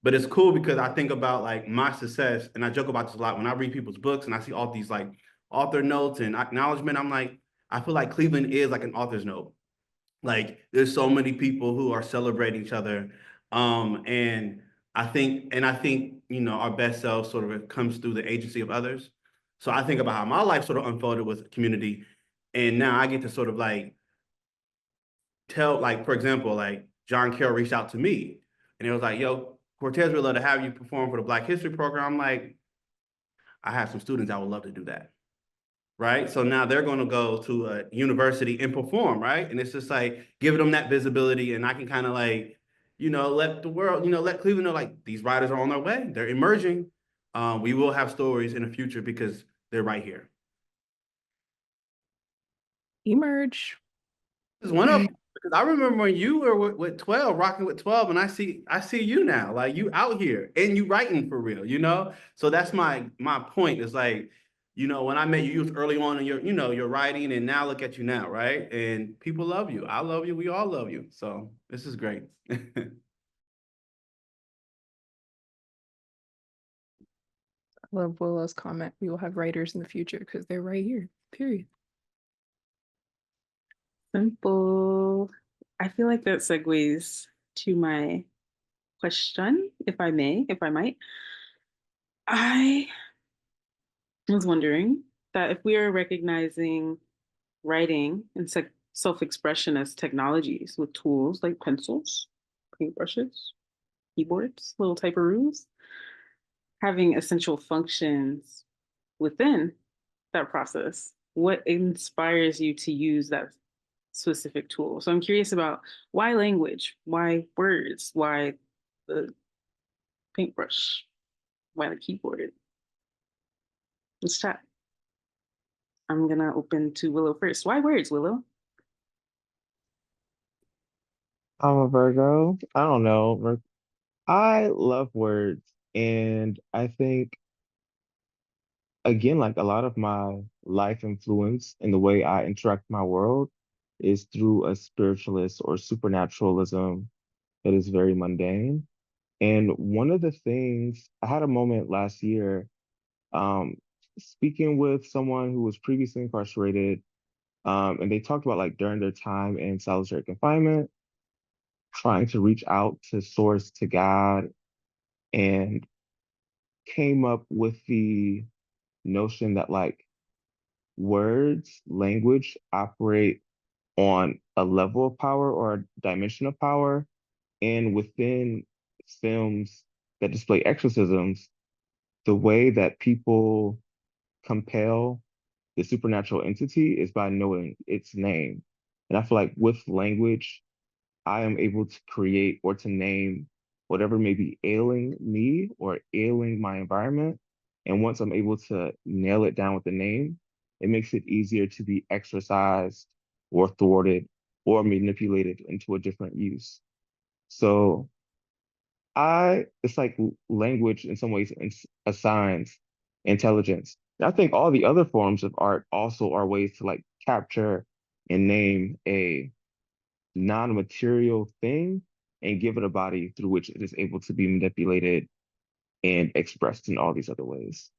But it's cool because I think about like my success, and I joke about this a lot when I read people's books and I see all these like author notes and acknowledgement. I'm like, I feel like Cleveland is like an author's note. Like there's so many people who are celebrating each other. And I think, our best self sort of comes through the agency of others. So I think about how my life sort of unfolded with community. And now I get to sort of like tell, like, for example, like John Carroll reached out to me and it was like, yo, Cortez would love to have you perform for the Black History program. I'm like, I have some students that would love to do that. Right. So now they're going to go to a university and perform. Right. And it's just like giving them that visibility. And I can kind of like, let the world, let Cleveland know like these writers are on their way. They're emerging. We will have stories in the future because they're right here. Emerge. There's one of them. Because I remember when you were with 12, rocking with 12, and I see you now, like you out here and you writing for real. So that's my point is like, when I met you, you was early on in your writing, and now look at you now, right? And people love you. I love you. We all love you. So this is great. I love Willow's comment. We will have writers in the future because they're right here, period. Simple. I feel like that segues to my question, if I might. I was wondering that if we are recognizing writing and self-expression as technologies with tools like pencils, paintbrushes, keyboards, little typeroos, having essential functions within that process, what inspires you to use that specific tool? So I'm curious about why language, why words, why the paintbrush, why the keyboard? Let's chat. I'm gonna open to Willow first. Why words, Willow? I'm a Virgo. I don't know. I love words. And I think, again, like a lot of my life influence in the way I interact with my world is through a spiritualist or supernaturalism that is very mundane. And one of the things, I had a moment last year, um, speaking with someone who was previously incarcerated, and they talked about like during their time in solitary confinement, trying to reach out to source, to God, and came up with the notion that like words, language operate on a level of power or a dimension of power. And within films that display exorcisms, the way that people compel the supernatural entity is by knowing its name. And I feel like with language, I am able to create or to name whatever may be ailing me or ailing my environment. And once I'm able to nail it down with the name, it makes it easier to be exercised or thwarted or manipulated into a different use. So it's like language in some ways assigns intelligence. And I think all the other forms of art also are ways to like capture and name a non-material thing and give it a body through which it is able to be manipulated and expressed in all these other ways.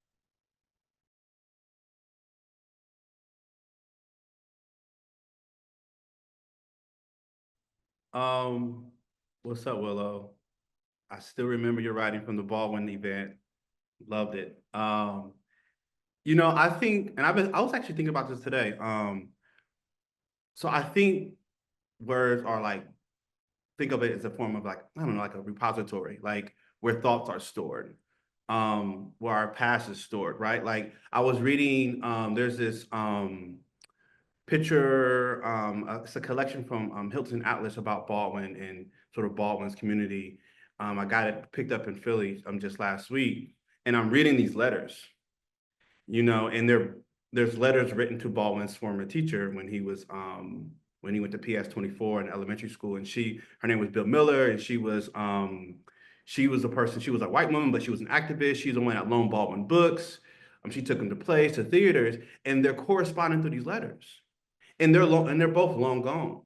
What's up, Willow? I still remember your writing from the Baldwin event. Loved it. I think, and I was actually thinking about this today. So I think words are like, think of it as a form of like, I don't know, like a repository, like where thoughts are stored, where our past is stored, right? Like I was reading, there's this picture, it's a collection from Hilton Atlas about Baldwin and sort of Baldwin's community. I got it picked up in Philly just last week, and I'm reading these letters, and there's letters written to Baldwin's former teacher when he went to PS 24 in elementary school, and her name was Bill Miller, and she was a person, she was a white woman, but she was an activist. She's the one that loaned Baldwin books. She took him to plays, to theaters, and they're corresponding through these letters. And they're both long gone.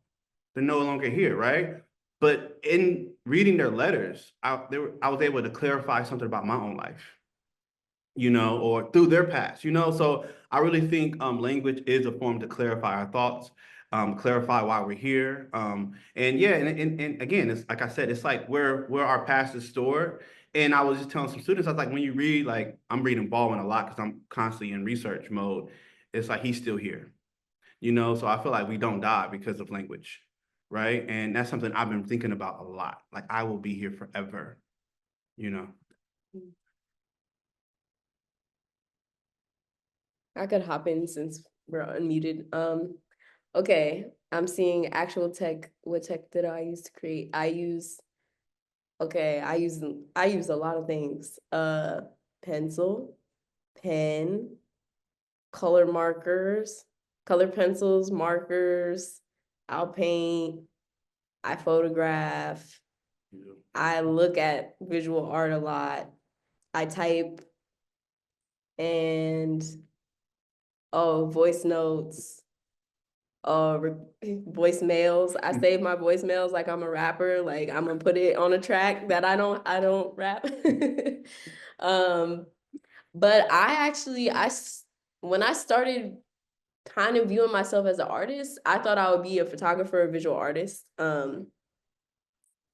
They're no longer here, right? But in reading their letters, I was able to clarify something about my own life, or through their past, So I really think language is a form to clarify our thoughts, clarify why we're here. And yeah, and again, it's like I said, it's like where our past is stored. And I was just telling some students, I was like, when you read, like I'm reading Baldwin a lot because I'm constantly in research mode. It's like he's still here, So I feel like we don't die because of language, right? And that's something I've been thinking about a lot. Like I will be here forever, I could hop in since we're unmuted. Okay, I'm seeing actual tech. What tech did I use to create? I use a lot of things. Pencil, pen, color markers, color pencils, markers. I'll paint, I photograph, I look at visual art a lot. I type and voice notes, voicemails. I save my voicemails like I'm a rapper. Like I'm gonna put it on a track that I don't rap. But when I started kind of viewing myself as an artist, I thought I would be a photographer, a visual artist.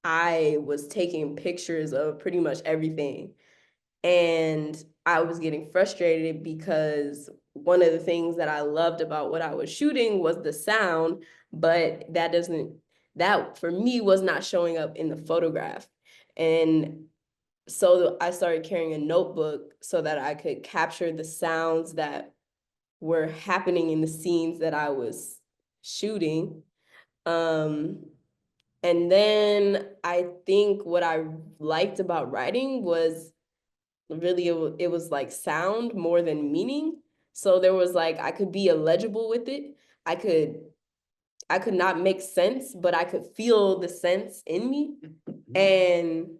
I was taking pictures of pretty much everything. And I was getting frustrated because one of the things that I loved about what I was shooting was the sound, but that for me was not showing up in the photograph. And so I started carrying a notebook so that I could capture the sounds that were happening in the scenes that I was shooting. And then I think what I liked about writing was really it was like sound more than meaning. So there was like I could be illegible with it. I could not make sense, but I could feel the sense in me. And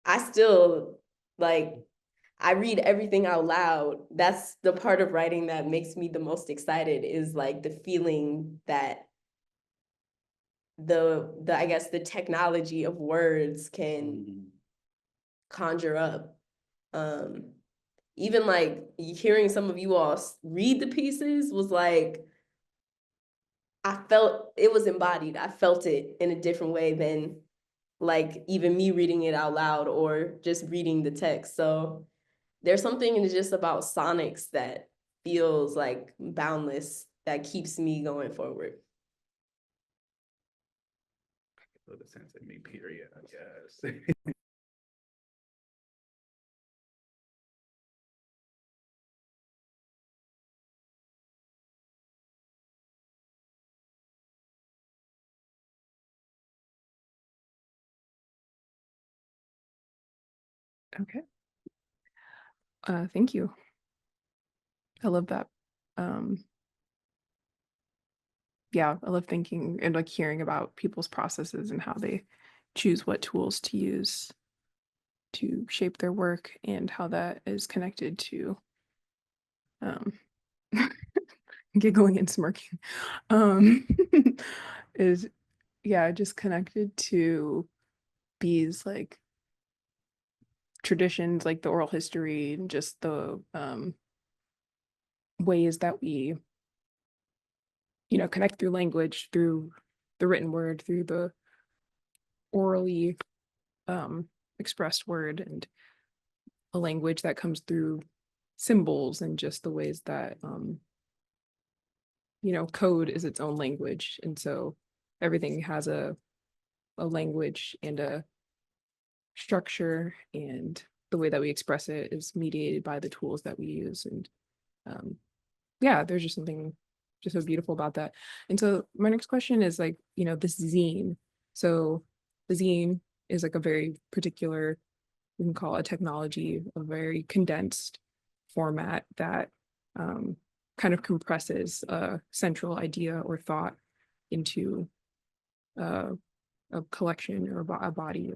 I still I read everything out loud. That's the part of writing that makes me the most excited, is like the feeling that the I guess the technology of words can conjure up. Even like hearing some of you all read the pieces was like, I felt it was embodied. I felt it in a different way than like even me reading it out loud or just reading the text. So there's something just about sonics that feels like boundless, that keeps me going forward. So the sense of me, period, I guess. Okay. Thank you. I love that. Yeah, I love thinking and like hearing about people's processes and how they choose what tools to use to shape their work and how that is connected to um, giggling and smirking um, is just connected to these like traditions, like the oral history and just the ways that we connect through language, through the written word, through the orally expressed word, and a language that comes through symbols, and just the ways that code is its own language. And so everything has a language and a structure, and the way that we express it is mediated by the tools that we use. And there's just something just so beautiful about that. And so my next question is like, this zine. So the zine is like a very particular, we can call it a technology, a very condensed format that kind of compresses a central idea or thought into a collection or a body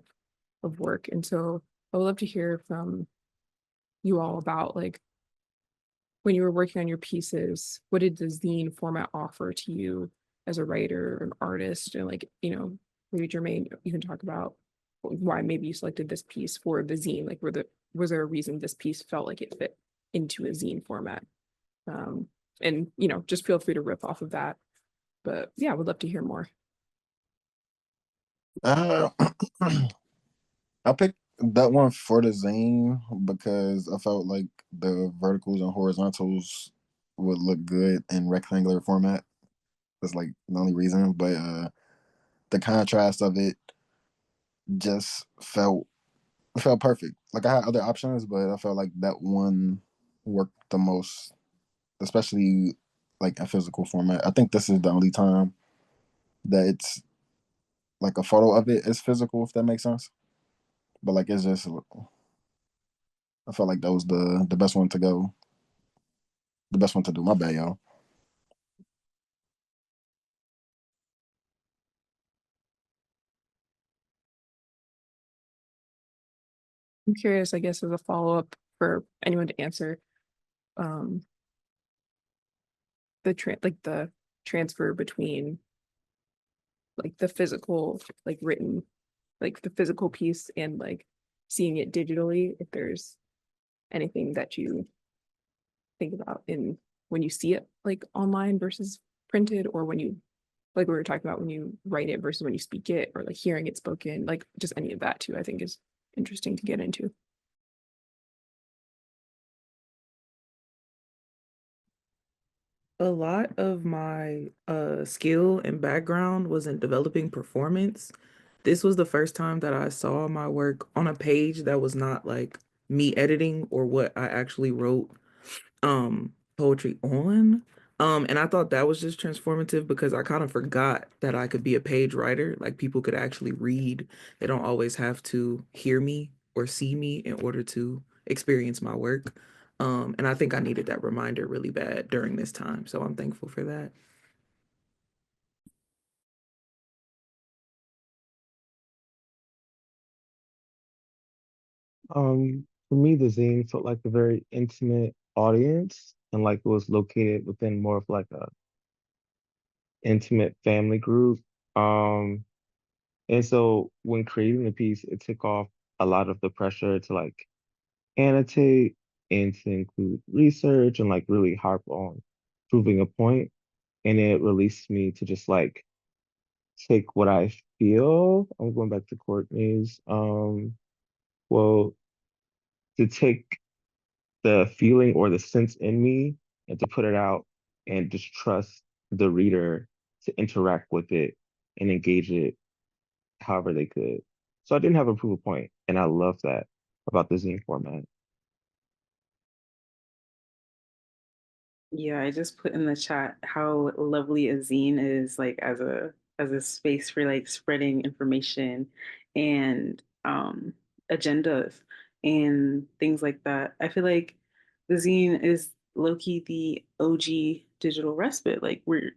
of work. And so I would love to hear from you all about, like, when you were working on your pieces, what did the zine format offer to you as a writer or an artist? And like, maybe Jermaine, you can talk about why maybe you selected this piece for the zine. Like, was there a reason this piece felt like it fit into a zine format? And just feel free to rip off of that. But yeah, I would love to hear more. Uh, I picked that one for the zine because I felt like the verticals and horizontals would look good in rectangular format. That's like the only reason. But the contrast of it just felt perfect. Like I had other options, but I felt like that one worked the most, especially like a physical format. I think this is the only time that it's like a photo of it is physical, if that makes sense. But like it's just, I felt like that was the best one to go, the best one to do. My bad, y'all. I'm curious, I guess, as a follow-up for anyone to answer, the transfer between like the physical, like written, like the physical piece, and like seeing it digitally, if there's anything that you think about in when you see it like online versus printed, or when you, like we were talking about, when you write it versus when you speak it, or like hearing it spoken, like just any of that too, I think is interesting to get into. A lot of my skill and background was in developing performance. This was the first time that I saw my work on a page that was not like me editing or what I actually wrote poetry on. And I thought that was just transformative because I kind of forgot that I could be a page writer. Like people could actually read. They don't always have to hear me or see me in order to experience my work. And I think I needed that reminder really bad during this time. So I'm thankful for that. For me, the zine felt like a very intimate audience, and like it was located within more of like a intimate family group. Um, and so when creating the piece, it took off a lot of the pressure to like annotate and to include research and like really harp on proving a point. And it released me to just like take what I feel. I'm going back to Courtney's well, to take the feeling or the sense in me and to put it out and just trust the reader to interact with it and engage it however they could. So I didn't have a proof of point, and I love that about the zine format. Yeah, I just put in the chat how lovely a zine is, like as a space for like spreading information and agendas and things like that. I feel like the zine is low-key the OG digital respite. Like we're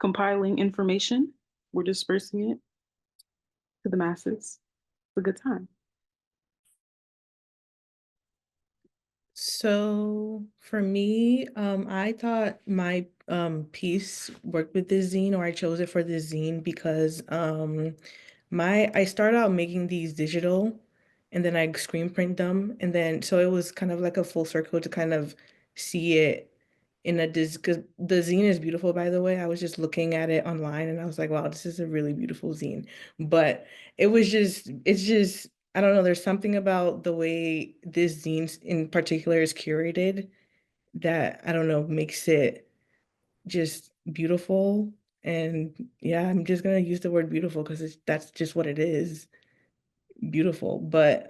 compiling information, we're dispersing it to the masses. It's a good time. So for me, I thought my piece worked with this zine, or I chose it for this zine because I started out making these digital and then I screen print them, and then so it was kind of like a full circle to kind of see it in a because the zine is beautiful, by the way. I was just looking at it online and I was like, wow, this is a really beautiful zine. But it's just I don't know, there's something about the way this zine in particular is curated that I don't know makes it just beautiful. And yeah, I'm just gonna use the word beautiful because that's just what it is, beautiful. But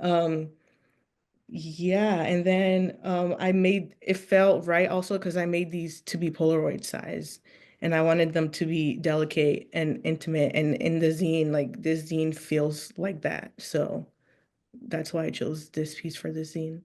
yeah, and then I made it felt right also because I made these to be Polaroid size, and I wanted them to be delicate and intimate, and in the zine, like this zine feels like that. So that's why I chose this piece for the zine.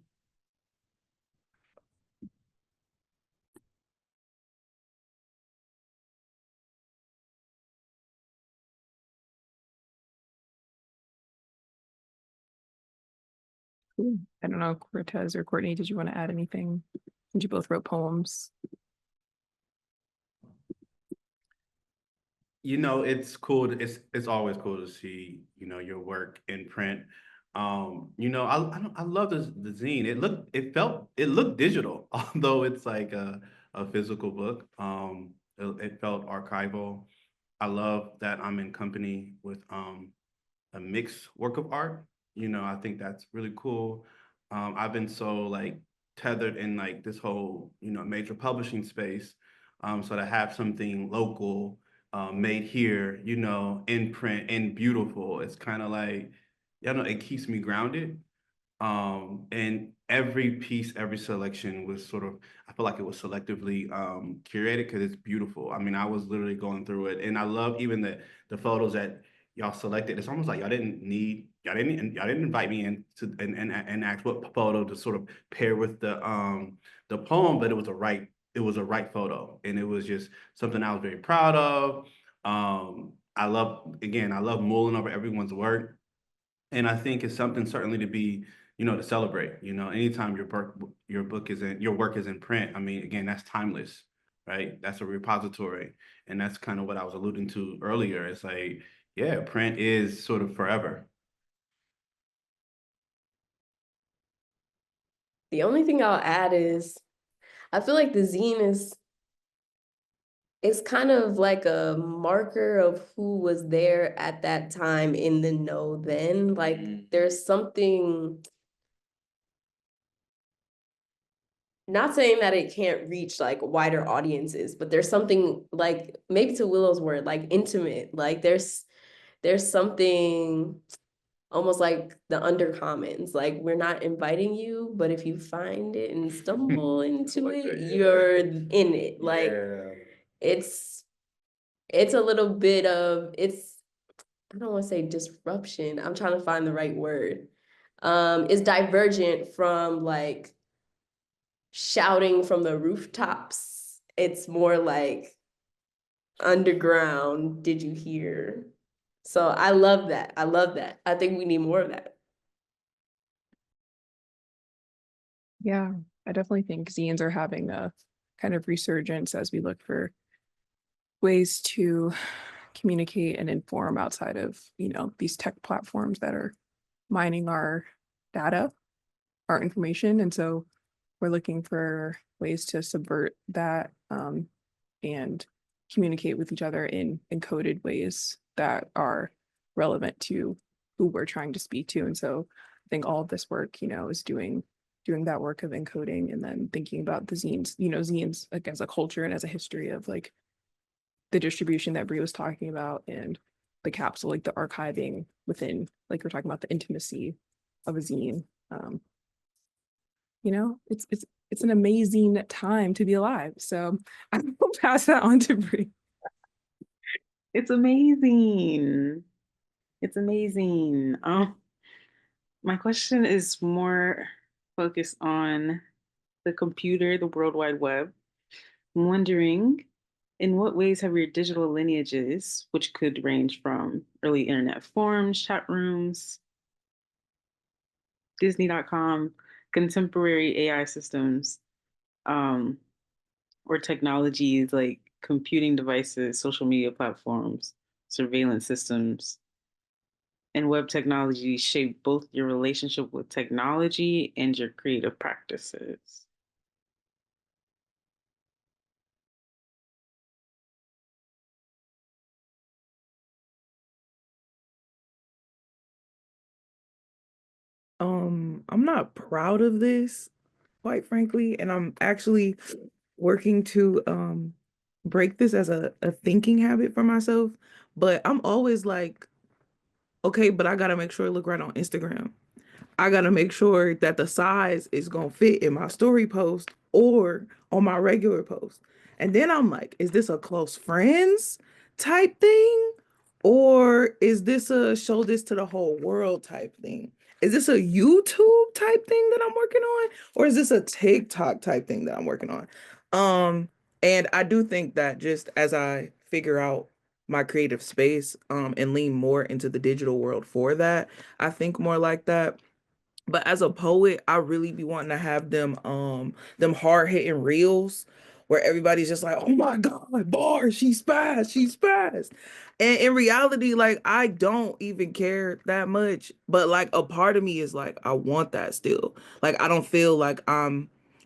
Cool. I don't know, Cortez or Courtney, did you want to add anything? Since you both wrote poems. You know, it's cool. It's always cool to see, your work in print. I love the zine. It looked digital, although it's like a physical book. It felt archival. I love that I'm in company with a mixed work of art. I think that's really cool. I've been so like tethered in like this whole, major publishing space. So to have something local made here, in print and beautiful, it's kind of like, it keeps me grounded. And every piece, every selection was sort of, I feel like it was selectively curated because it's beautiful. I mean, I was literally going through it, and I love even the photos that y'all selected. It's almost like y'all didn't invite me in to and ask what photo to sort of pair with the poem, but it was a right photo, and it was just something I was very proud of. I love mulling over everyone's work. And I think it's something certainly to be, to celebrate. Anytime your work is in print, I mean, again, that's timeless, right? That's a repository. And that's kind of what I was alluding to earlier. It's like, yeah, print is sort of forever. The only thing I'll add is I feel like the zine is kind of like a marker of who was there at that time in the know then. Like there's something, not saying that it can't reach like wider audiences, but there's something like, maybe to Willow's word, like intimate. Like there's something almost like the undercommons. Like we're not inviting you, but if you find it and stumble into it, you're in it. Like it's a little bit of, I don't want to say disruption. I'm trying to find the right word. It's divergent from like shouting from the rooftops. It's more like underground. Did you hear? So I love that. I love that. I think we need more of that. Yeah, I definitely think zines are having a kind of resurgence as we look for ways to communicate and inform outside of, these tech platforms that are mining our data, our information. And so we're looking for ways to subvert that and communicate with each other in encoded ways that are relevant to who we're trying to speak to. And so I think all of this work, is doing that work of encoding and then thinking about the zines, zines like as a culture and as a history of like the distribution that Brie was talking about and the capsule, like the archiving within, like we're talking about the intimacy of a zine. It's an amazing time to be alive. So I will pass that on to Brie. It's amazing. It's amazing. My question is more focused on the computer, the World Wide Web. I'm wondering In what ways have your digital lineages, which could range from early internet forums, chat rooms, Disney.com, contemporary AI systems, um, or technologies like computing devices, social media platforms, surveillance systems, and web technology shape both your relationship with technology and your creative practices? I'm not proud of this, quite frankly, and I'm actually working to break this as a thinking habit for myself. But I'm always like, okay, but I gotta make sure it look right on Instagram. I gotta make sure that the size is gonna fit in my story post or on my regular post. And then I'm like, is this a close friends type thing? Or is this a show this to the whole world type thing? Is this a YouTube type thing that I'm working on? Or is this a TikTok type thing that I'm working on? Um, and I do think that just as I figure out my creative space, and lean more into the digital world for that, I think more like that. But as a poet, I really be wanting to have them hard hitting reels where everybody's just like, oh my God, bars, she's fast, she's fast. And in reality, like I don't even care that much. But like a part of me is like, I want that still. Like I don't feel like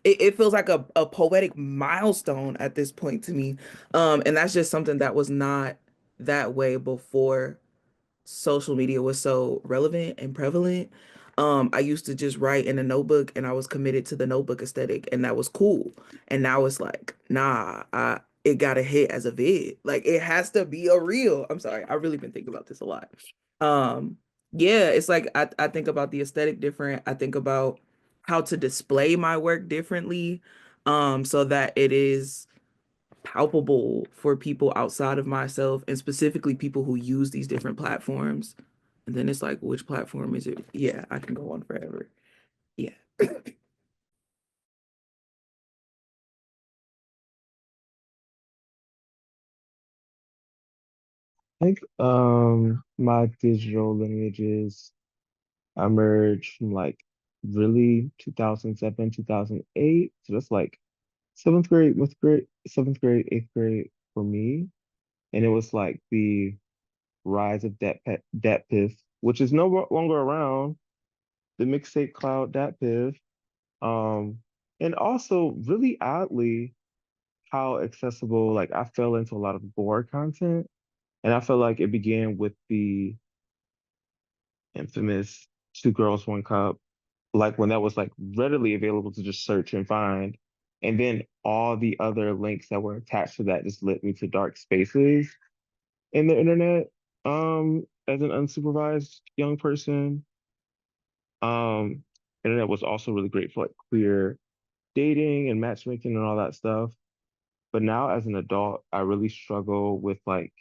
it feels like a poetic milestone at this point to me. And that's just something that was not that way before social media was so relevant and prevalent. I used to just write in a notebook and I was committed to the notebook aesthetic and that was cool. And now it's like, nah, it gotta hit as a vid. Like it has to be a reel. I'm sorry, I've really been thinking about this a lot. Um, yeah, it's like I think about the aesthetic different. I think about how to display my work differently, so that it is palpable for people outside of myself and specifically people who use these different platforms. And then it's like, which platform is it? Yeah, I can go on forever. Yeah. I think my digital lineages emerged from like really 2007, 2008. So that's like seventh grade, eighth grade for me. And it was like the rise of Dat Piff, which is no longer around, the mixtape cloud Dat Piff. Um, and also really oddly how accessible, like I fell into a lot of gore content. And I feel like it began with the infamous Two Girls, One Cup, like when that was like readily available to just search and find. And then all the other links that were attached to that just led me to dark spaces in the internet, as an unsupervised young person. Um, internet was also really great for like queer dating and matchmaking and all that stuff. But now as an adult, I really struggle with like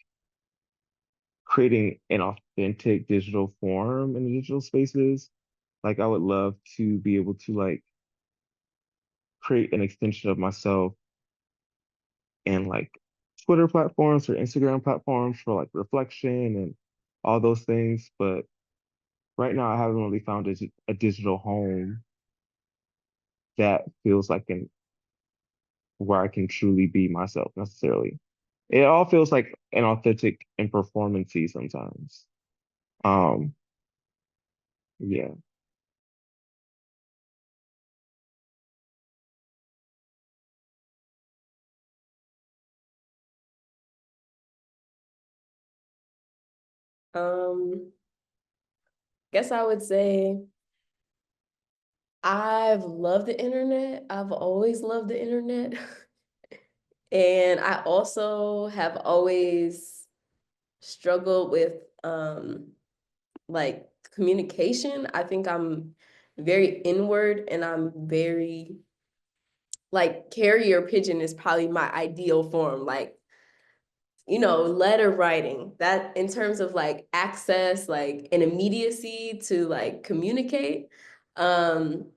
creating an authentic digital form in the digital spaces. Like I would love to be able to like create an extension of myself in like Twitter platforms or Instagram platforms for like reflection and all those things. But right now I haven't really found a digital home that feels like an where I can truly be myself necessarily. It all feels like an authentic and performancy sometimes. Um, yeah. Um, guess I would say I've loved the internet. I've always loved the internet. And I also have always struggled with like communication. I think I'm very inward and I'm very like carrier pigeon is probably my ideal form. Like, you know, letter writing, that in terms of like access, like an immediacy to like communicate. Um,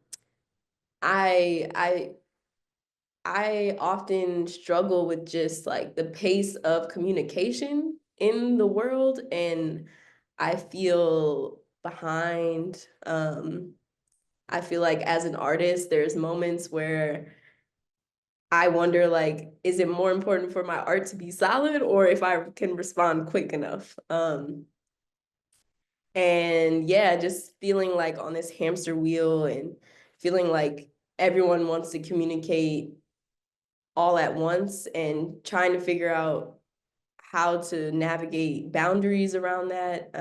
I I often struggle with just like the pace of communication in the world, and I feel behind. I feel like as an artist, there's moments where I wonder, like, is it more important for my art to be solid or if I can respond quick enough? And yeah, just feeling like on this hamster wheel and feeling like everyone wants to communicate all at once and trying to figure out how to navigate boundaries around that.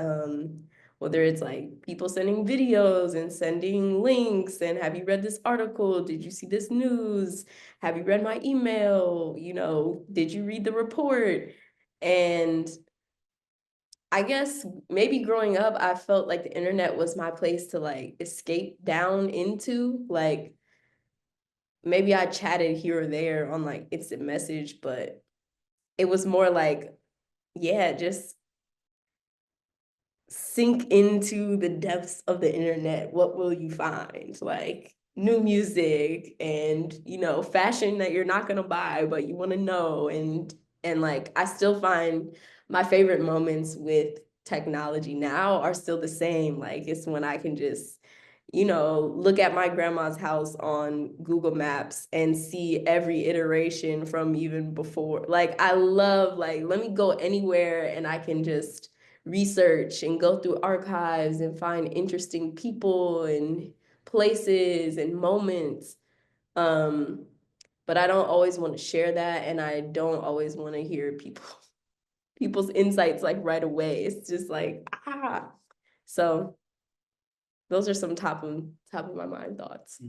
Whether it's like people sending videos and sending links and have you read this article? Did you see this news? Have you read my email? You know, did you read the report? And I guess maybe growing up, I felt like the internet was my place to like escape down into. Like maybe I chatted here or there on like instant message, but it was more like, yeah, just sink into the depths of the internet. What will you find? Like new music and, you know, fashion that you're not gonna buy, but you want to know. And like I still find my favorite moments with technology now are still the same. Like it's when I can just, you know, look at my grandma's house on Google Maps and see every iteration from even before. Like I love, like, let me go anywhere and I can just research and go through archives and find interesting people and places and moments. But I don't always want to share that, and I don't always want to hear people's insights like right away. It's just like ah. So those are some top of my mind thoughts.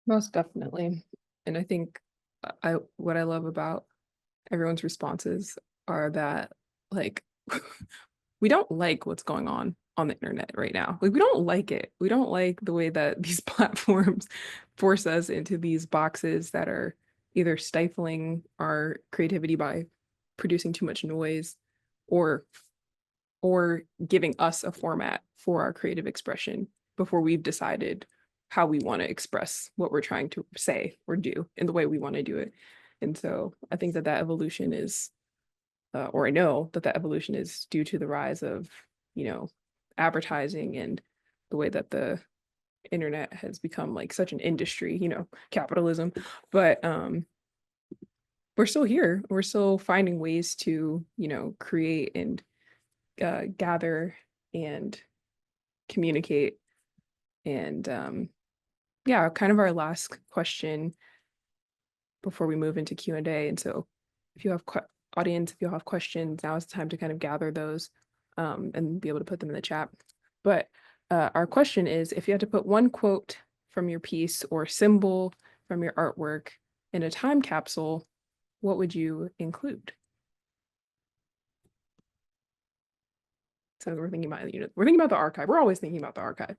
Most definitely. And I think what I love about everyone's responses are that like we don't like what's going on the internet right now. Like we don't like it. We don't like the way that these platforms force us into these boxes that are either stifling our creativity by producing too much noise or giving us a format for our creative expression before we've decided how we want to express what we're trying to say or do in the way we want to do it. And so I think that evolution is, or I know that evolution is due to the rise of, you know, advertising and the way that the internet has become like such an industry, you know, capitalism. But we're still here. We're still finding ways to, you know, create and gather and communicate. And yeah, kind of our last question before we move into Q&A. And so if you have audience, if you have questions, now is the time to kind of gather those and be able to put them in the chat. But our question is, if you had to put one quote from your piece or symbol from your artwork in a time capsule, what would you include? So we're thinking about, you know, we're thinking about the archive. We're always thinking about the archive.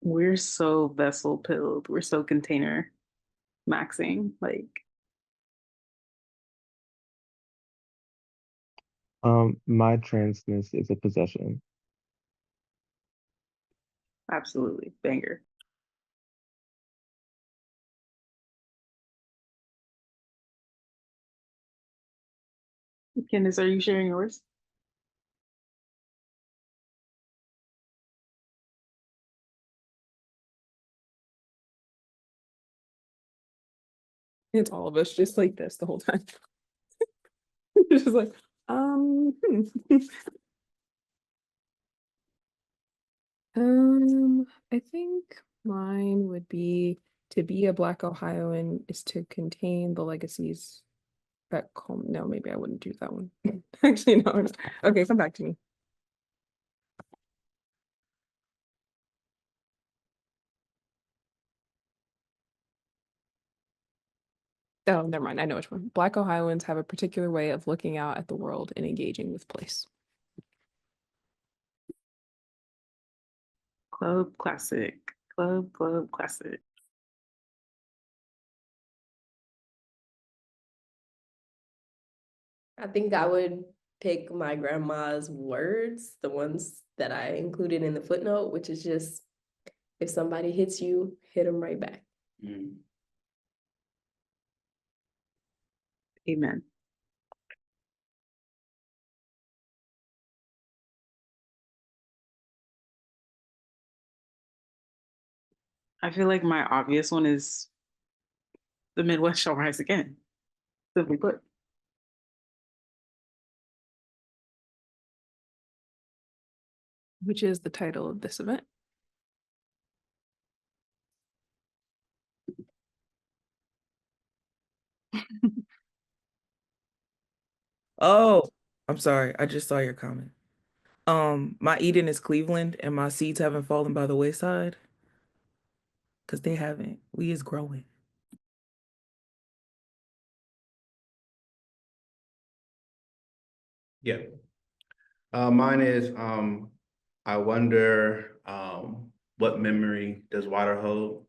We're so vessel pilled. We're so container maxing. Like, My transness is a possession. absolutely banger. Candace, are you sharing yours? It's all of us just like this the whole time. Just like, I think mine would be to be a Black Ohioan is to contain the legacies that come. No, maybe I wouldn't do that one. Actually, no. Okay, come back to me. Oh, never mind. I know which one. Black Ohioans have a particular way of looking out at the world and engaging with place. Club classic. Club classic. I think I would pick my grandma's words, the ones that I included in the footnote, which is just, if somebody hits you, hit them right back. Mm. Amen. I feel like my obvious one is the Midwest shall rise again. Simply put. Which is the title of this event. Oh, I'm sorry. I just saw your comment. My Eden is Cleveland, and my seeds haven't fallen by the wayside. Because they haven't. We is growing. Yeah. Mine is I wonder what memory does water hold?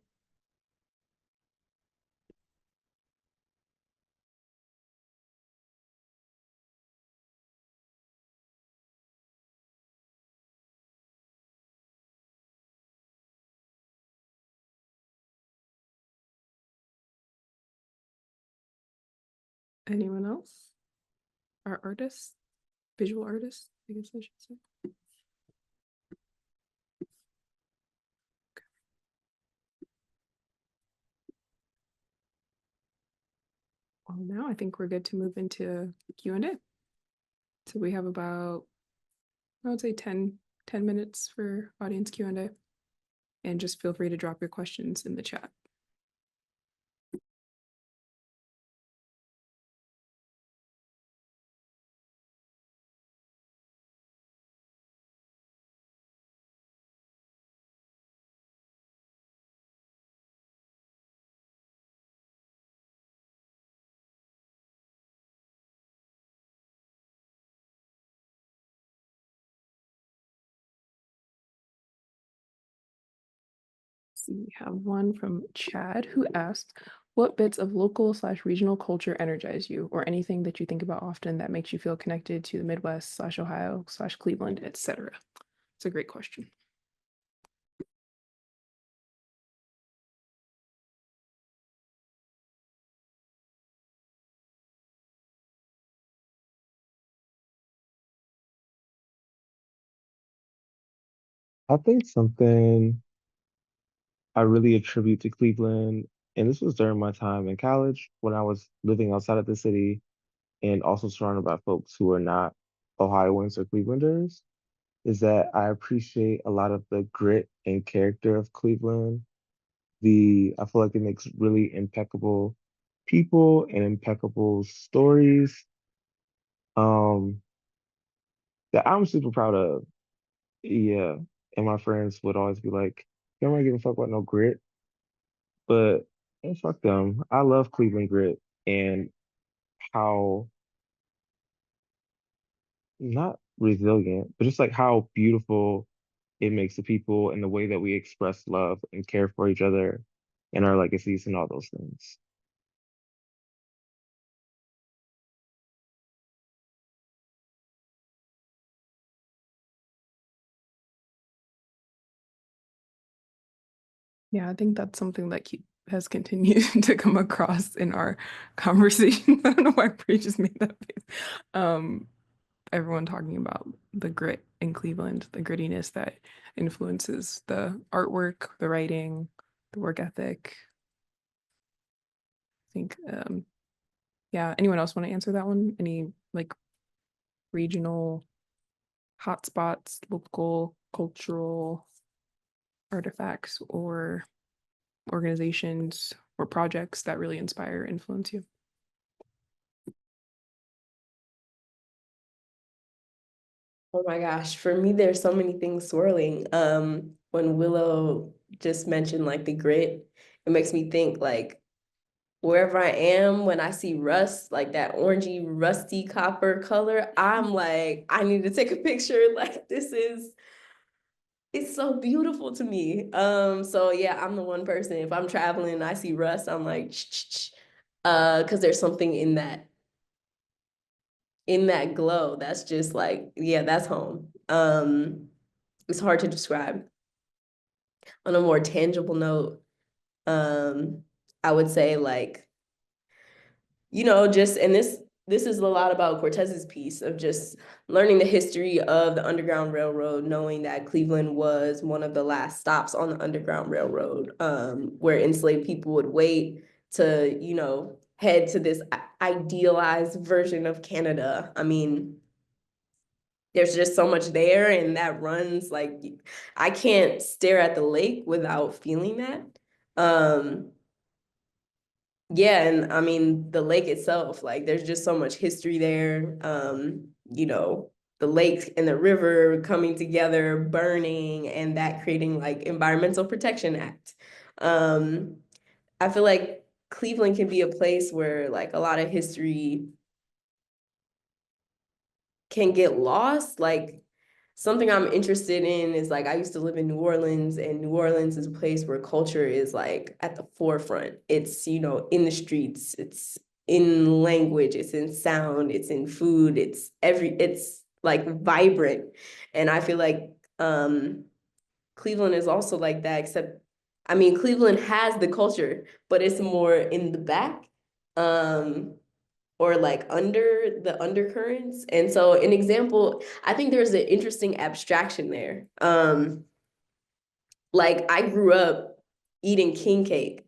Anyone else? Our artists? Visual artists, I guess I should say. Well, now I think we're good to move into Q&A. So we have about, I would say 10 minutes for audience Q&A. And just feel free to drop your questions in the chat. So we have one from Chad who asked, what bits of local/regional culture energize you, or anything that you think about often that makes you feel connected to the Midwest/Ohio/Cleveland, etc.? It's a great question. I think something I really attribute to Cleveland, and this was during my time in college when I was living outside of the city and also surrounded by folks who are not Ohioans or Clevelanders, is that I appreciate a lot of the grit and character of Cleveland. I feel like it makes really impeccable people and impeccable stories um, that I'm super proud of. Yeah. And my friends would always be like, you don't really give a fuck about no grit. But fuck them. I love Cleveland grit and how not resilient, but just like how beautiful it makes the people and the way that we express love and care for each other and our legacies and all those things. Yeah, I think that's something that has continued to come across in our conversation. I don't know why Bree just made that face. Everyone talking about the grit in Cleveland, the grittiness that influences the artwork, the writing, the work ethic. I think, yeah, anyone else want to answer that one? Any like regional hotspots, local cultural artifacts or organizations or projects that really inspire or influence you? Oh my gosh, for me, there's so many things swirling. When Willow just mentioned like the grit, it makes me think like wherever I am, when I see rust, like that orangey, rusty copper color, I'm like, I need to take a picture. Like it's so beautiful to me. So yeah, I'm the one person. If I'm traveling and I see rust, I'm like, because there's something in that in that glow, that's just like, yeah, that's home. It's hard to describe. On a more tangible note, I would say like, just, and this is a lot about Cortez's piece of just learning the history of the Underground Railroad, knowing that Cleveland was one of the last stops on the Underground Railroad, where enslaved people would wait to, head to this idealized version of Canada. I mean, there's just so much there, and that runs like, I can't stare at the lake without feeling that. Yeah, and I mean the lake itself, like there's just so much history there. The lake and the river coming together, burning, and that creating like Environmental Protection Act. I feel like Cleveland can be a place where like a lot of history can get lost. Like something I'm interested in is like I used to live in New Orleans, and New Orleans is a place where culture is like at the forefront. It's, in the streets, it's in language, it's in sound, it's in food, it's like vibrant. And I feel like Cleveland is also like that, except I mean Cleveland has the culture, but it's more in the back. Or like under the undercurrents. And so an example, I think there's an interesting abstraction there. Like I grew up eating king cake,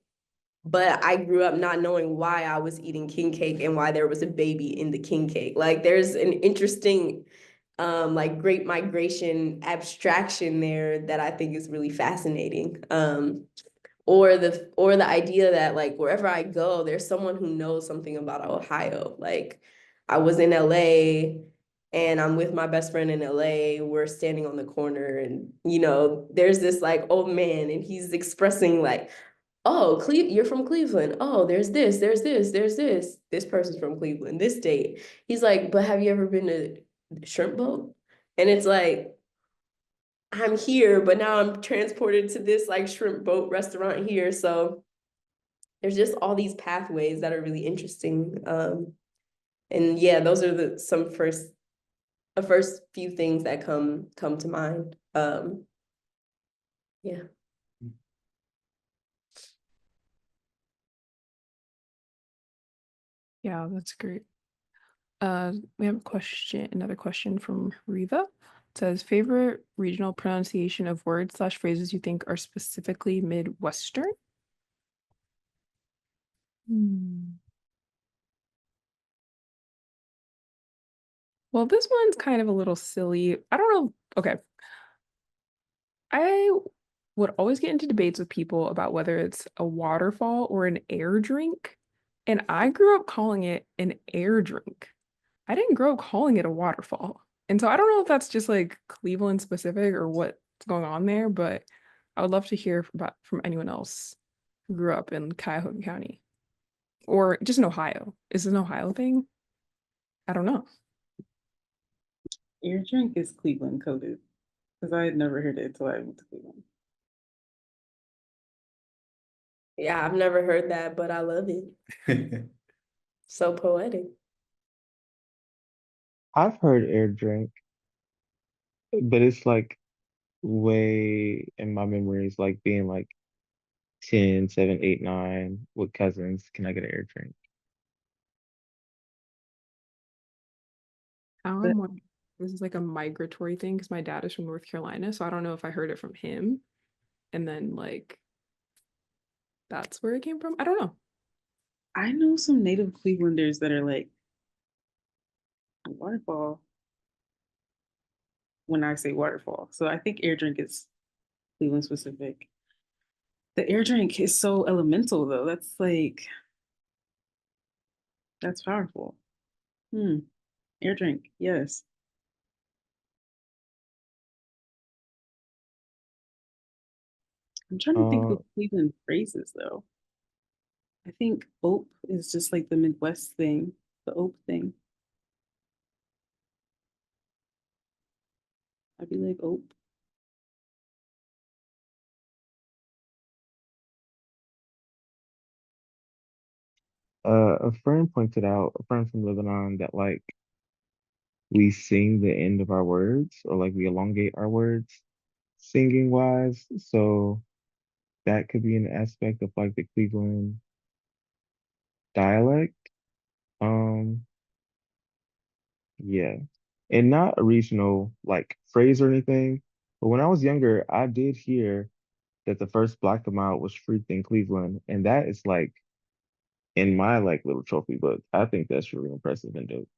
but I grew up not knowing why I was eating king cake and why there was a baby in the king cake. Like there's an interesting like Great Migration abstraction there that I think is really fascinating. Or the idea that like wherever I go, there's someone who knows something about Ohio. Like I was in LA and I'm with my best friend in LA. We're standing on the corner and there's this like old man and he's expressing like, oh, you're from Cleveland. Oh, there's this, there's this, there's this. This person's from Cleveland, this date. He's like, but have you ever been to Shrimp Boat? And it's like, I'm here, but now I'm transported to this like shrimp boat restaurant here. So there's just all these pathways that are really interesting. And yeah, those are the first few things that come to mind. Yeah. Yeah, that's great. We have another question from Riva. It says, favorite regional pronunciation of words/phrases you think are specifically Midwestern? Well, this one's kind of a little silly. I don't know. Okay. I would always get into debates with people about whether it's a waterfall or an air drink. And I grew up calling it an air drink. I didn't grow up calling it a waterfall. And so I don't know if that's just like Cleveland specific or what's going on there, but I would love to hear from anyone else who grew up in Cuyahoga County or just in Ohio. Is it an Ohio thing? I don't know. Air drink is Cleveland coded because I had never heard it until I went to Cleveland. Yeah, I've never heard that, but I love it. So poetic. I've heard air drink, but it's like way in my memories, like being like 10, 7, 8, 9 with cousins. Can I get an air drink? But This is like a migratory thing because my dad is from North Carolina, so I don't know if I heard it from him and then like that's where it came from. I don't know. I know some native Clevelanders that are like, waterfall when I say waterfall. So I think air drink is Cleveland specific. The air drink is so elemental though. That's powerful. Air drink, yes. I'm trying to think Uh, of Cleveland phrases though. I think ope is just like the Midwest thing, the ope thing. I'd be like ope. a friend pointed out, a friend from Lebanon, that like we sing the end of our words or like we elongate our words singing wise. So that could be an aspect of like the Cleveland dialect. Um, yeah. And not a regional like phrase or anything. But when I was younger, I did hear that the first Black amount was Freaked in Cleveland. And that is like in my like little trophy book. I think that's really impressive and dope.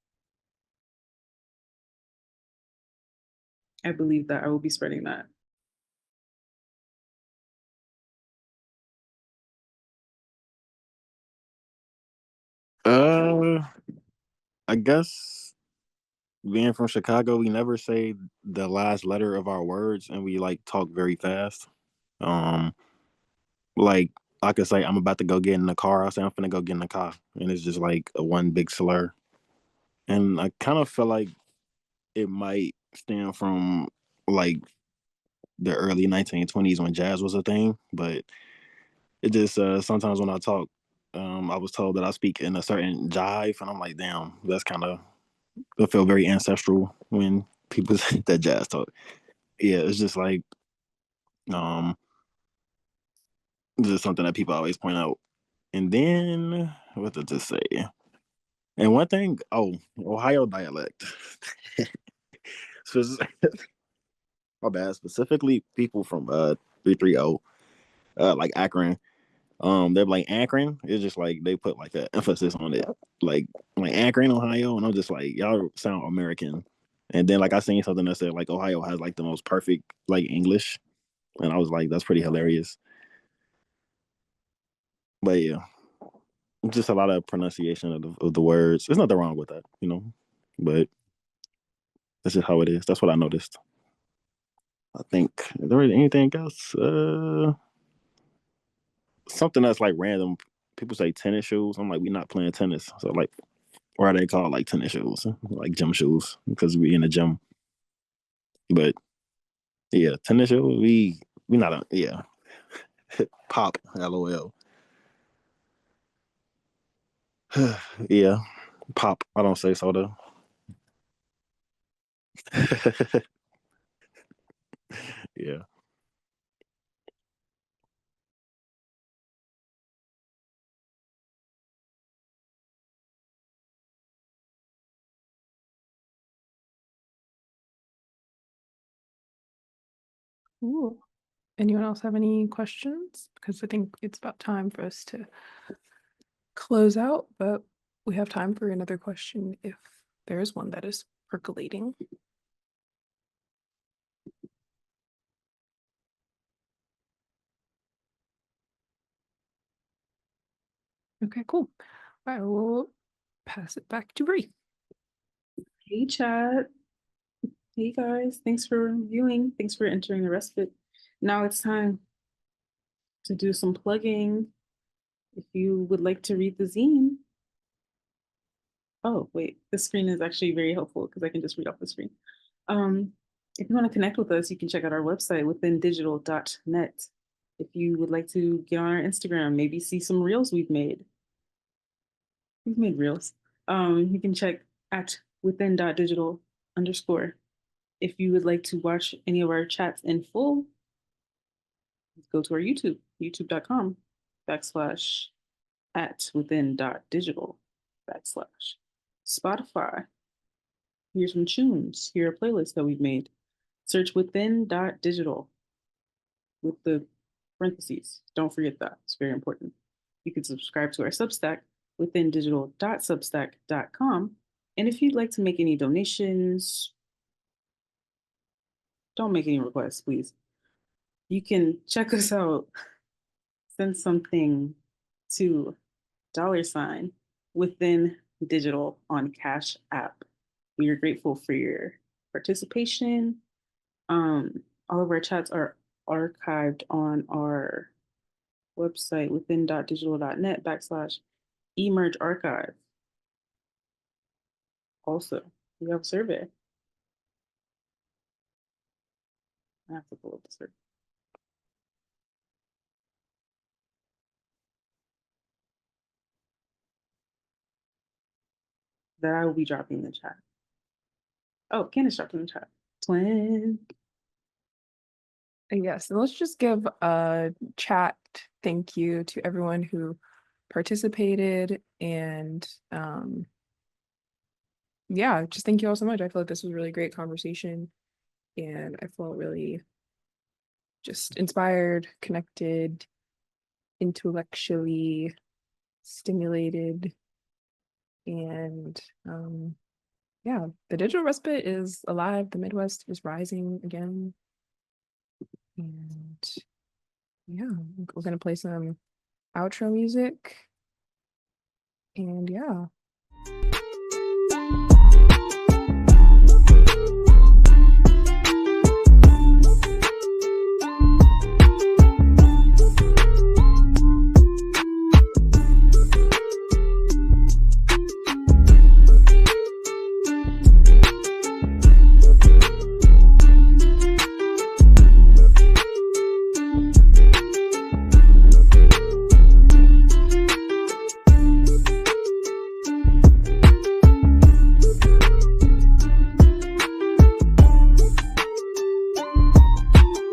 I believe that I will be spreading that. Uh, I guess being from Chicago, we never say the last letter of our words, and we like talk very fast. Um, like I could say I'm about to go get in the car. I'll say I'm finna go get in the car, and it's just like a one big slur. And I kind of feel like it might stem from like the early 1920s when jazz was a thing, but it just sometimes when I talk, I was told that I speak in a certain jive, and I'm like, damn, that's kind of I feel very ancestral when people say that jazz talk. Yeah, it's just like um, just something that people always point out. And then what did this say? And one thing, oh, Ohio dialect. So my bad. Specifically, people from 330, like Akron. They're like Akron. It's just like they put like an emphasis on it, like Akron, Ohio, and I'm just like y'all sound American. And then like I seen something that said like Ohio has like the most perfect like English, and I was like that's pretty hilarious. But yeah, just a lot of pronunciation of the words. There's nothing wrong with that, you know. But that's just how it is. That's what I noticed. I think is there anything else? Something that's like random. People say tennis shoes. I'm like, we're not playing tennis. So like, why are they called like tennis shoes, like gym shoes? Because we in the gym. But yeah, tennis shoes. We not a yeah. Pop. LOL. Yeah, pop. I don't say so though. Yeah. Ooh. Anyone else have any questions? Because I think it's about time for us to close out, but we have time for another question if there is one that is percolating. Okay, cool. I will pass it back to Bree. Hey, chat. Hey, guys. Thanks for viewing. Thanks for entering the respite. Now it's time to do some plugging. If you would like to read the zine. Oh, wait. This screen is actually very helpful because I can just read off the screen. If you want to connect with us, you can check out our website withindigital.net. If you would like to get on our Instagram, maybe see some reels we've made. We've made reels. You can check at within.digital_. If you would like to watch any of our chats in full, go to our YouTube, youtube.com/ at within.digital/ Spotify. Here's some tunes. Here are playlists that we've made. Search within.digital with the parentheses. Don't forget that. It's very important. You can subscribe to our Substack withindigital.substack.com. And if you'd like to make any donations, don't make any requests, please. You can check us out. Send something to $ within digital on Cash App. We are grateful for your participation. All of our chats are archived on our website within.digital.net / emerge archive. Also, we have a survey. I have to pull up the survey. That I will be dropping in the chat. Oh, Candace dropped in the chat. Twin. Yes, and let's just give a chat thank you to everyone who participated, and yeah, just thank you all so much. I feel like this was a really great conversation, and I felt really just inspired, connected, intellectually stimulated, and yeah, the digital respite is alive. The Midwest is rising again, and yeah, we're gonna play some outro music, and yeah.